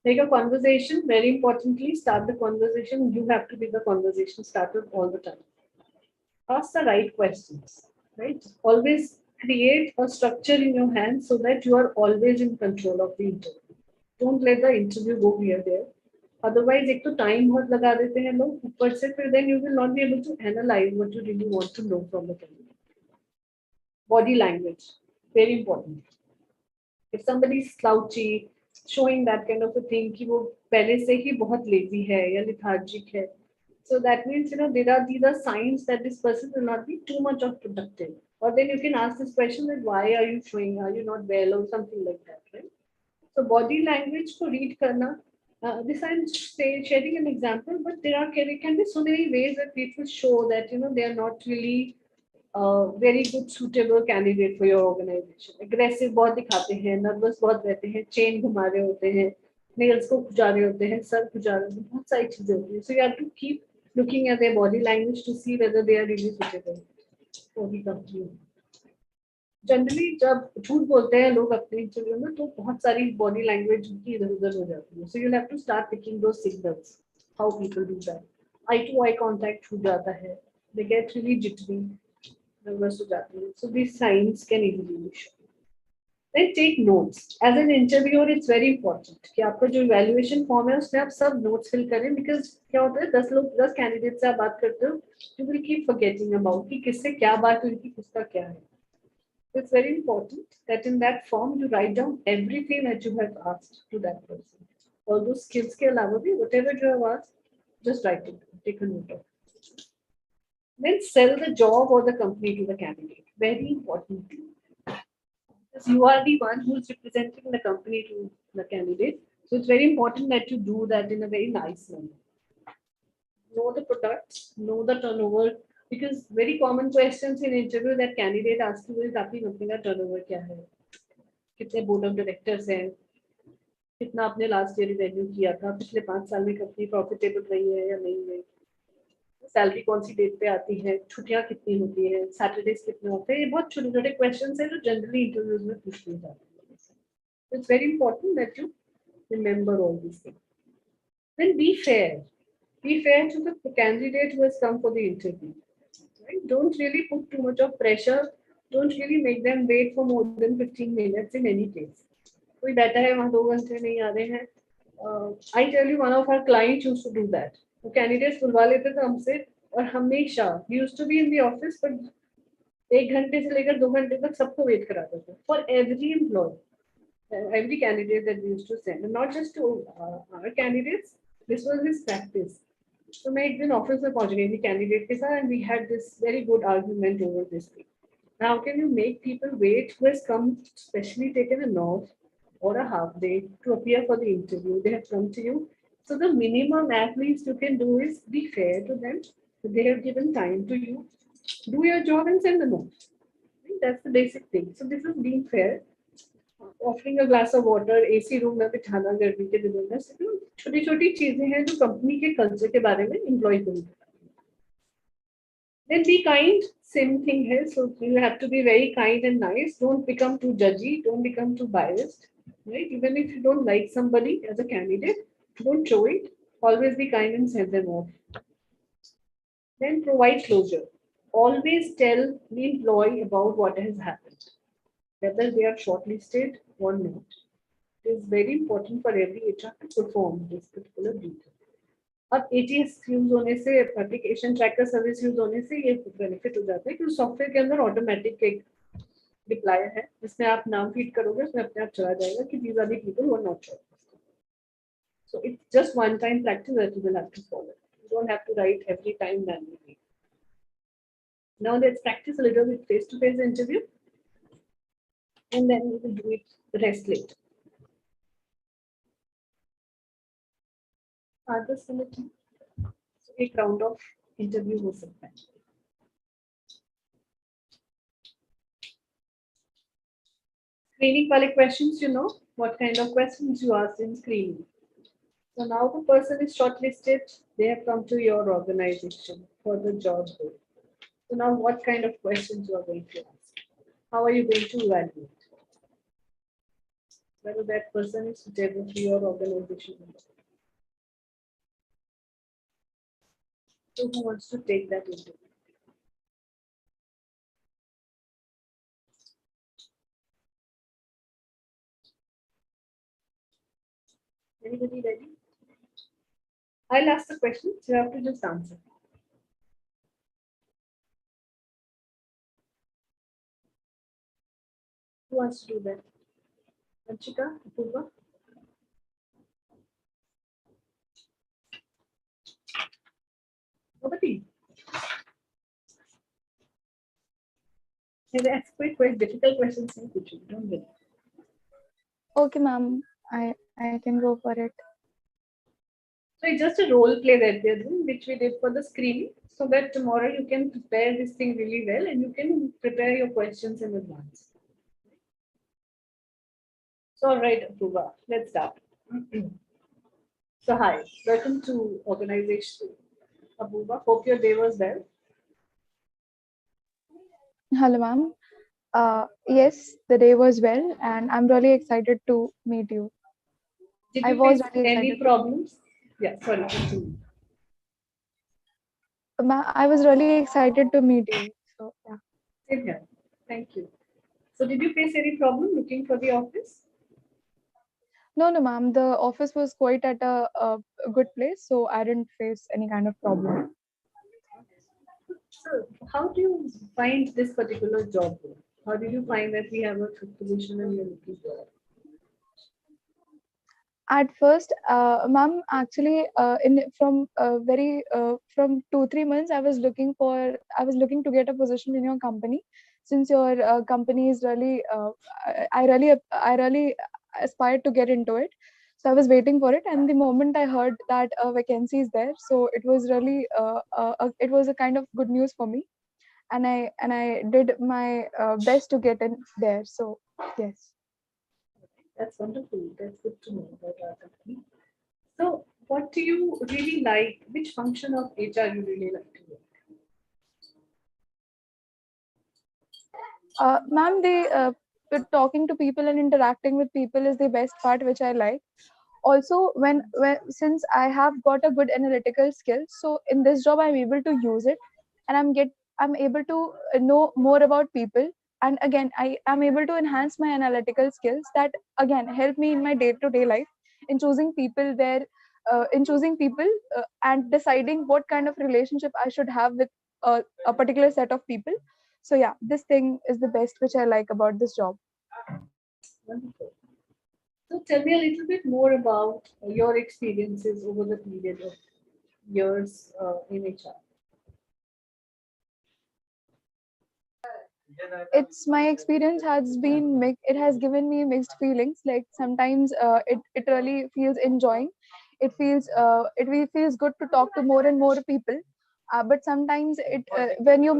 Make a conversation. Very importantly, start the conversation. You have to be the conversation starter all the time. Ask the right questions, right? Always create a structure in your hand so that you are always in control of the interview. Don't let the interview go here there. Otherwise, एक तो time बहुत लगा देते हैं लोग ऊपर से फिर then you will not be able to analyze what you really want to know from the candidate. Body language, very important. If somebody is slouchy, showing that kind of a thing कि वो पहले से ही बहुत lazy है या lethargic है, so that means these are signs that this person will not be too much of productive. Or then you can ask this question that why are you showing, are you not well or something like that, right? So body language को read करना. This I'm sharing an example, but there can be so many ways that people show that they are not really very good suitable candidate for your organization. Aggressive बहुत दिखाते हैं, nervous बहुत रहते हैं, chain घुमा रहे होते हैं, nails को खुजा रहे होते हैं, सर खुजा रहे होते हैं, बहुत सारी चीजें होती हैं. So you have to keep looking at their body language to see whether they are really suitable for the company. Generally जब झूठ बोलते हैं लोग अपने इंटरव्यू में तो बहुत सारी बॉडी लैंग्वेज की इधर उधर हो जाती है. So you have to start picking those signals how people do that. Eye to eye contact छूट जाता है, they get really jittery, nervous हो जाती है. So this signs can easily be shown. Then take notes. As an interviewer it's very important कि आपका जो evaluation form है उसमें आप सब नोट्स फिल करें, बिकॉज क्या होता है 10 कैंडिडेट से आप बात करते हो, you will keep forgetting about कि किससे क्या बात हुई थी, किसका क्या है. It's very important that in that form you write down everything that you have asked to that person. All those skills के अलावा भी whatever you have asked, just write it, take a note of it. Then sell the job or the company to the candidate. Very important. Because you are the one who is representing the company to the candidate. So it's very important that you do that in a very nice manner. Know the product, know the turnover. Because very common questions in interview that candidate asks you is आपकी company का turnover क्या है, कितने board of directors हैं, कितना आपने last year revenue किया था, पिछले 5 साल में कंपनी प्रॉफिटेबल रही है या नहीं है, सैलरी कौन सी डेट पे आती है, छुट्टियां कितनी होती है, सैटरडेज कितने होते हैं. ये बहुत छोटे छोटे क्वेश्चंस हैं जो जनरली इंटरव्यूज में पूछ लिए जाते हैं. It's very important that you remember all this things. Then be fair to the candidate who has come for the interview. Don't really put too much of pressure. Don't really make them wait for more than 15 minutes in any case. कोई बैठा है वहाँ 2 घंटे नहीं आ रहे हैं. I tell you, one of our clients used to do that. वो candidates बुलवा लेते थे हमसे और हमेशा we used to be in the office, but 1 घंटे से लेकर 2 घंटे तक सबको वेट कराते थे. For every employee, every candidate that we used to send, and not just to our candidates. This was his practice. So मैं एक दिन ऑफिस में पहुंच गई थी कैंडिडेट के साथ and we had this very good argument over this thing. Now can you make people wait who has come, especially taken an off or a half day to appear for the interview? They have come to you. So the minimum at least you can do is be fair to them. They have given time to you. Do your job and send the note. That's the basic thing. So this is being fair. Offering a glass of water, AC room में बिठाना गर्मी के दिनों में, छोटी छोटी चीजें हैं जो कंपनी के कल्चर के बारे में एम्प्लॉय को बताती हैं. Then be kind. Same thing है. So you have to be very kind and nice. Don't become too judgy. Don't become too biased. Right? Even if you don't like somebody as a candidate, don't show it. Always be kind and send them off. Then provide closure. Always tell the employee about what has happened, whether they are shortlisted or not. It is very important for every HR to perform this particular duty. अब ATS use होने से, application tracker service use होने से ये benefit हो जाता है कि सॉफ्टवेयर के अंदर ऑटोमेटिक एक डिप्लॉयर है जिसमें आप नाम फीड करोगे, उसमें अपने आप चला जाएगा कि these are the people who are not shortlisted. So it's just one-time practice that you will have to follow. You don't have to write every time manually. Now let's practice a little bit face-to-face interview, and then we will do it the rest later. Other symmetry. So एक round of interview हो सकता है. Screening वाले questions, you know what kind of questions you ask in screening. So now the person is shortlisted. They have come to your organization for the job role. So now what kind of questions you are going to ask? How are you going to evaluate whether that person is suitable for your organization? So who wants to take that interview? Anybody ready? I'll ask the questions. You have to just answer. Who wants to do that? Anshika, Apurva? Nobody. That's quite difficult questions. Don't worry. Okay, ma'am. I can go for it. So it's just a role play that they're doing, which we did for the screening, so that tomorrow you can prepare this thing really well and you can prepare your questions in advance. So, all right, Apurva, let's start. So, hi, welcome to organization. Apurva, hope your day was well. Hello, ma'am. Yes, the day was well, and I'm really excited to meet you. Did I you was face really any excited. problems? Yeah, sorry. Continue. I was really excited to meet you. So yeah. Same here. Thank you. So, did you face any problem looking for the office? No, ma'am. The office was quite at a good place, so I didn't face any kind of problem. So, how do you find this particular job role? How did you find that we have a good position and you're looking for it? At first, ma'am, actually, in from 2-3 months, I was looking to get a position in your company, since your company is really, I really aspired to get into it. So I was waiting for it, and the moment I heard that a vacancy is there, so it was really, it was a kind of good news for me, and I did my best to get in there. So yes. That's wonderful. That's good to know about our company. So, what do you really like? Which function of HR you really like to work? Ma'am, talking to people and interacting with people is the best part, which I like. Also, when since I have got a good analytical skill, so in this job I'm able to use it, and I'm able to know more about people, and again I am able to enhance my analytical skills that again help me in my day-to-day life in choosing people and deciding what kind of relationship I should have with a particular set of people. So yeah, this thing is the best which I like about this job. Wonderful. So, tell me a little bit more about your experiences over the period of years in HR. It's my experience has been it has given me mixed feelings. Like sometimes it really feels enjoying. It feels good to talk to more and more people, but sometimes when you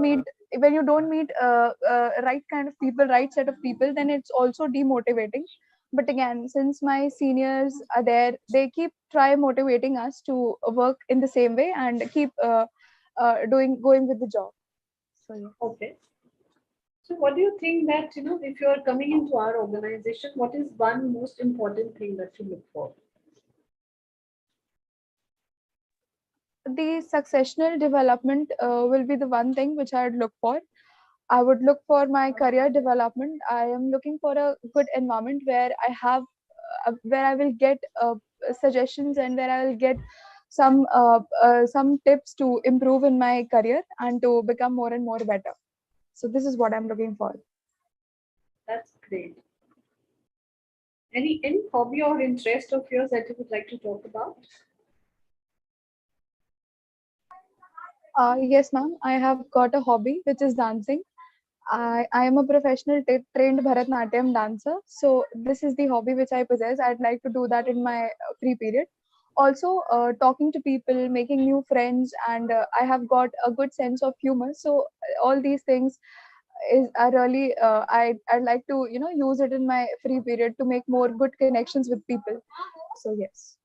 don't meet right kind of people, right set of people, then it's also demotivating. But again, since my seniors are there, they keep try motivating us to work in the same way and keep going with the job. So yeah. Okay. So, what do you think that, if you are coming into our organization, what is one most important thing that you look for? The successional development will be the one thing which I'd look for. I would look for my career development. I am looking for a good environment where where I will get suggestions, and where I will get some tips to improve in my career and to become more and more better. So this is what I'm looking for. That's great. Any hobby or interest of yours that you would like to talk about? Yes, ma'am. I have got a hobby which is dancing. I am a professional trained Bharatnatyam dancer. So this is the hobby which I possess. I'd like to do that in my free period. Also, talking to people, making new friends, and I have got a good sense of humor. So all these things is are really I'd like to use it in my free period to make more good connections with people. So yes.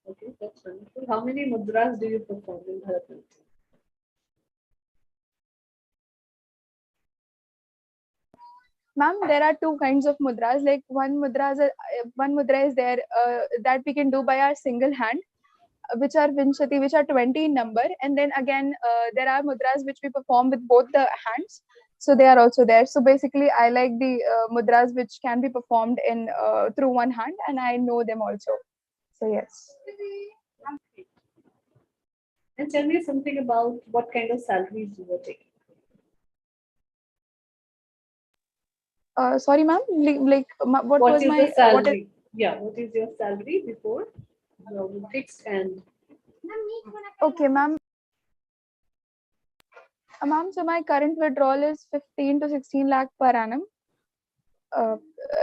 Okay, that's wonderful. How many mudras do you perform in Bharatanatyam? Ma'am, there are two kinds of mudras. Like one mudra is there that we can do by our single hand, which are Vinshati, which are 20 in number. And then again, there are mudras which we perform with both the hands. So they are also there. So basically, I like the mudras which can be performed in through one hand, and I know them also. So yes. And tell me something about what kind of salaries you were taking. Sorry, ma'am. What What was is my the salary? Yeah, what is your salary before your fixed and Okay, ma'am. Ma'am, so my current withdrawal is 15 to 16 lakh per annum, uh,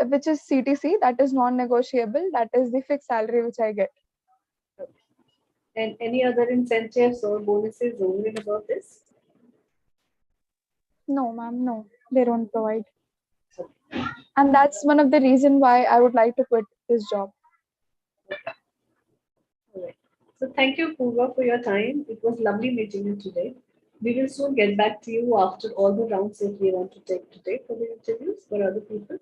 which is CTC, that is non-negotiable. That is the fixed salary which I get. and any other incentives or bonuses over and above this? No, ma'am, no, they don't provide. And that's one of the reason why I would like to quit this job. All right. So thank you, Purva, for your time. It was lovely meeting you today. We will soon get back to you after all the rounds that we want to take today for the interviews for other people.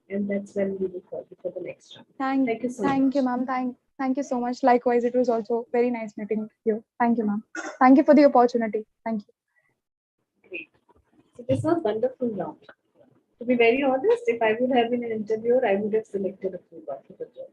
And that's when we will call you for the next round. Thank you so much. Thank you, ma'am. Thank you so much. Likewise, it was also very nice meeting you. Thank you, ma'am. Thank you for the opportunity. Thank you. Great. So this was wonderful round. To be very honest, if I would have been an interviewer, I would have selected a Purva for the job.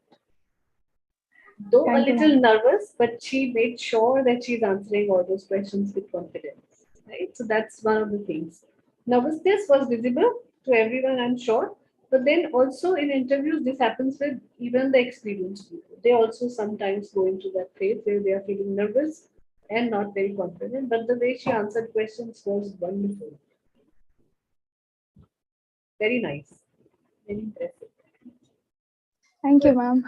Though Thank a you, little ma'am. nervous, but she made sure that she's answering all those questions with confidence. Right? So that's one of the things. Nervousness was visible to everyone, I'm sure. But then also in interviews, this happens with even the experienced people. They also sometimes go into that phase where they are feeling nervous and not very confident. But the way she answered questions was wonderful. Very nice. Very impressive. Thank you, ma'am.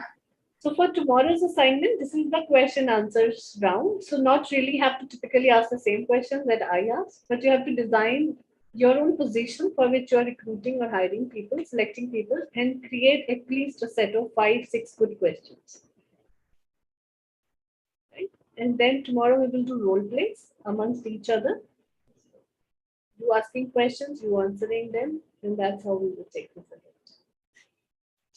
So for tomorrow's assignment, this is the question answers round. So not really have to typically ask the same questions that I asked, but you have to design your own position for which you are recruiting or hiring people, selecting people, and create at least a set of 5, 6 good questions. Right? And then tomorrow we will do role plays amongst each other. You asking questions, you answering them, and that's how we will take this ahead.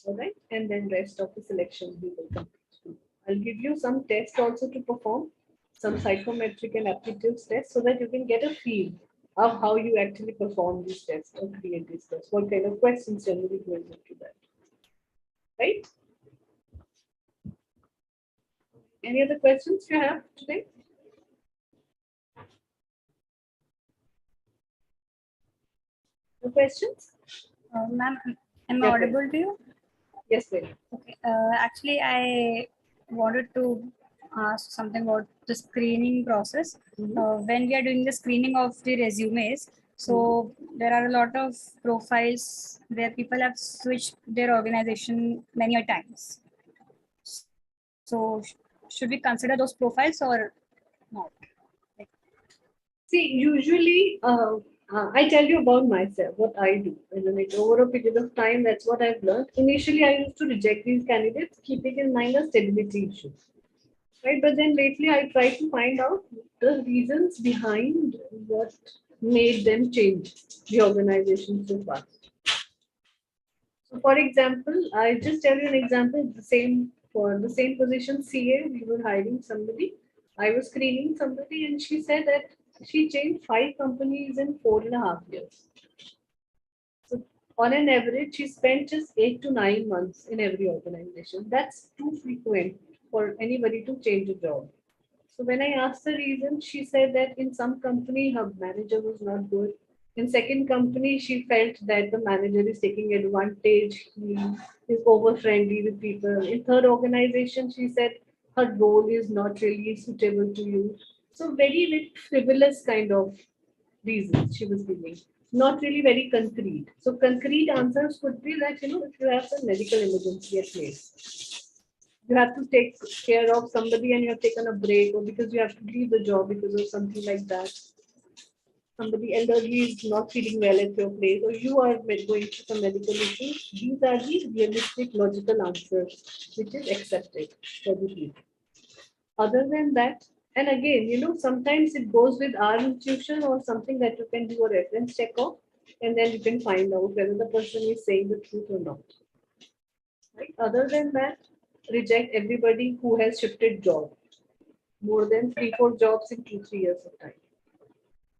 All right, and then rest of the selections we will complete. I'll give you some tests also to perform, some psychometric and aptitude tests, so that you can get a feel of how you actually perform these tests or create these tests. What kind of questions generally goes into that, right? Any other questions you have today? No questions? Ma'am, am I Yeah, audible to you? Yes, very. Okay. Actually, I wanted to ask something about the screening process. When we are doing the screening of the resumes, so there are a lot of profiles where people have switched their organization many a times. So, should we consider those profiles or not? See, usually, I tell you about myself, what I do. And then over a period of time, that's what I've learned. Initially, I used to reject these candidates, keeping in mind the stability issues. Right, but then lately I try to find out the reasons behind what made them change the organization so fast. So, for example, I just tell you an example. The same for the same position, CA. We were hiring somebody. I was screening somebody, and she said that she changed 5 companies in 4.5 years. So, on an average, she spent just 8 to 9 months in every organization. That's too frequent for anybody to change a job. So when I asked the reason, she said that in some company her manager was not good. In second company, she felt that the manager is taking advantage. He is over friendly with people. In third organization, she said her role is not really suitable to you. So very frivolous kind of reasons she was giving. Not really very concrete. So concrete answers could be that, if you have some medical emergency at place, you have to take care of somebody and you have taken a break, or because you have to leave the job because of something like that. Somebody elderly is not feeling well at your place, or you are going through some medical issues. These are the realistic, logical answers, which is accepted for the people. Other than that, and again, sometimes it goes with our intuition or something that you can do a reference check of, and then you can find out whether the person is saying the truth or not. Right? Other than that, reject everybody who has shifted job more than 3-4 jobs in 2-3 years of time.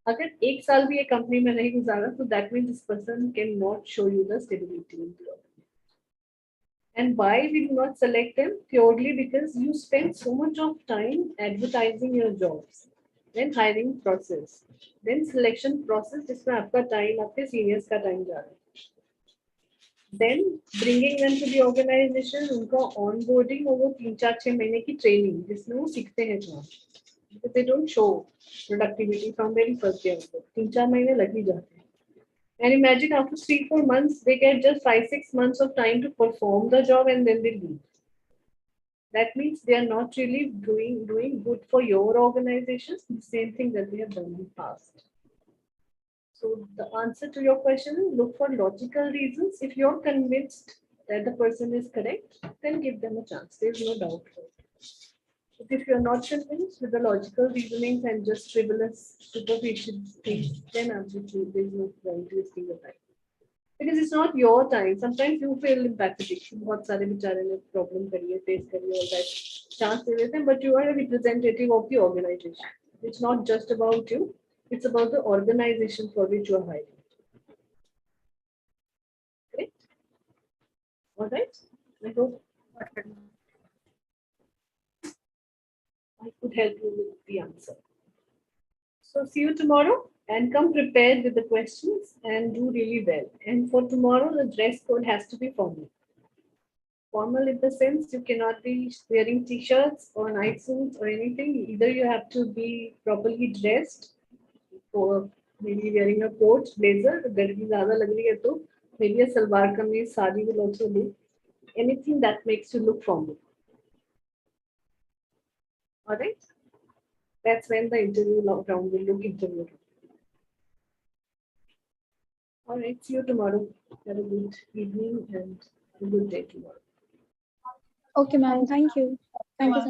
अगर 1 साल भी एक company में नहीं गुजारा, तो that means this person cannot show you the stability in the job. And why we do not select them? Purely because you spend so much of time advertising your jobs, then hiring process, then selection process जिसमें आपका time, आपके seniors का time जा रहा है. Then bringing them to the organization, उनका onboarding और वो 3-4-6 महीने की training जिसमें वो सीखते हैं काम. Because they don't show productivity from very first day. 3-4 महीने लग ही जाते हैं. And imagine after 3-4 months, they get just 5-6 months of time to perform the job and then they leave. That means they are not really doing good for your organizations, the same thing that they have done in the past. So the answer to your question is look for logical reasons. If you're convinced that the person is correct, then give them a chance. There's no doubt for it. But if you're not convinced with the logical reasonings and just frivolous, superficial things, then obviously there's no point wasting your time. Because it's not your time. Sometimes you feel empathetic. बहुत सारे बेचारे ने problem करी है, face करी है, all that chance दे देते हैं, but you are a representative of the organization. It's not just about you. It's about the organization for which you are hiring. Correct? All right. I hope I could help you with the answer. So see you tomorrow and come prepared with the questions and do really well. And for tomorrow, the dress code has to be formal. Formal in the sense you cannot be wearing t-shirts or night suits or anything. Either you have to be properly dressed, or maybe wearing a coat, blazer. गर्मी ज़्यादा लग रही है तो maybe a salwar kameez, sari will also do. Anything that makes you look formal. All right. That's when the interview round will look interview. All right. See you tomorrow. Have a good evening and a good day tomorrow. Okay, ma'am. Thank you. Thank you so much.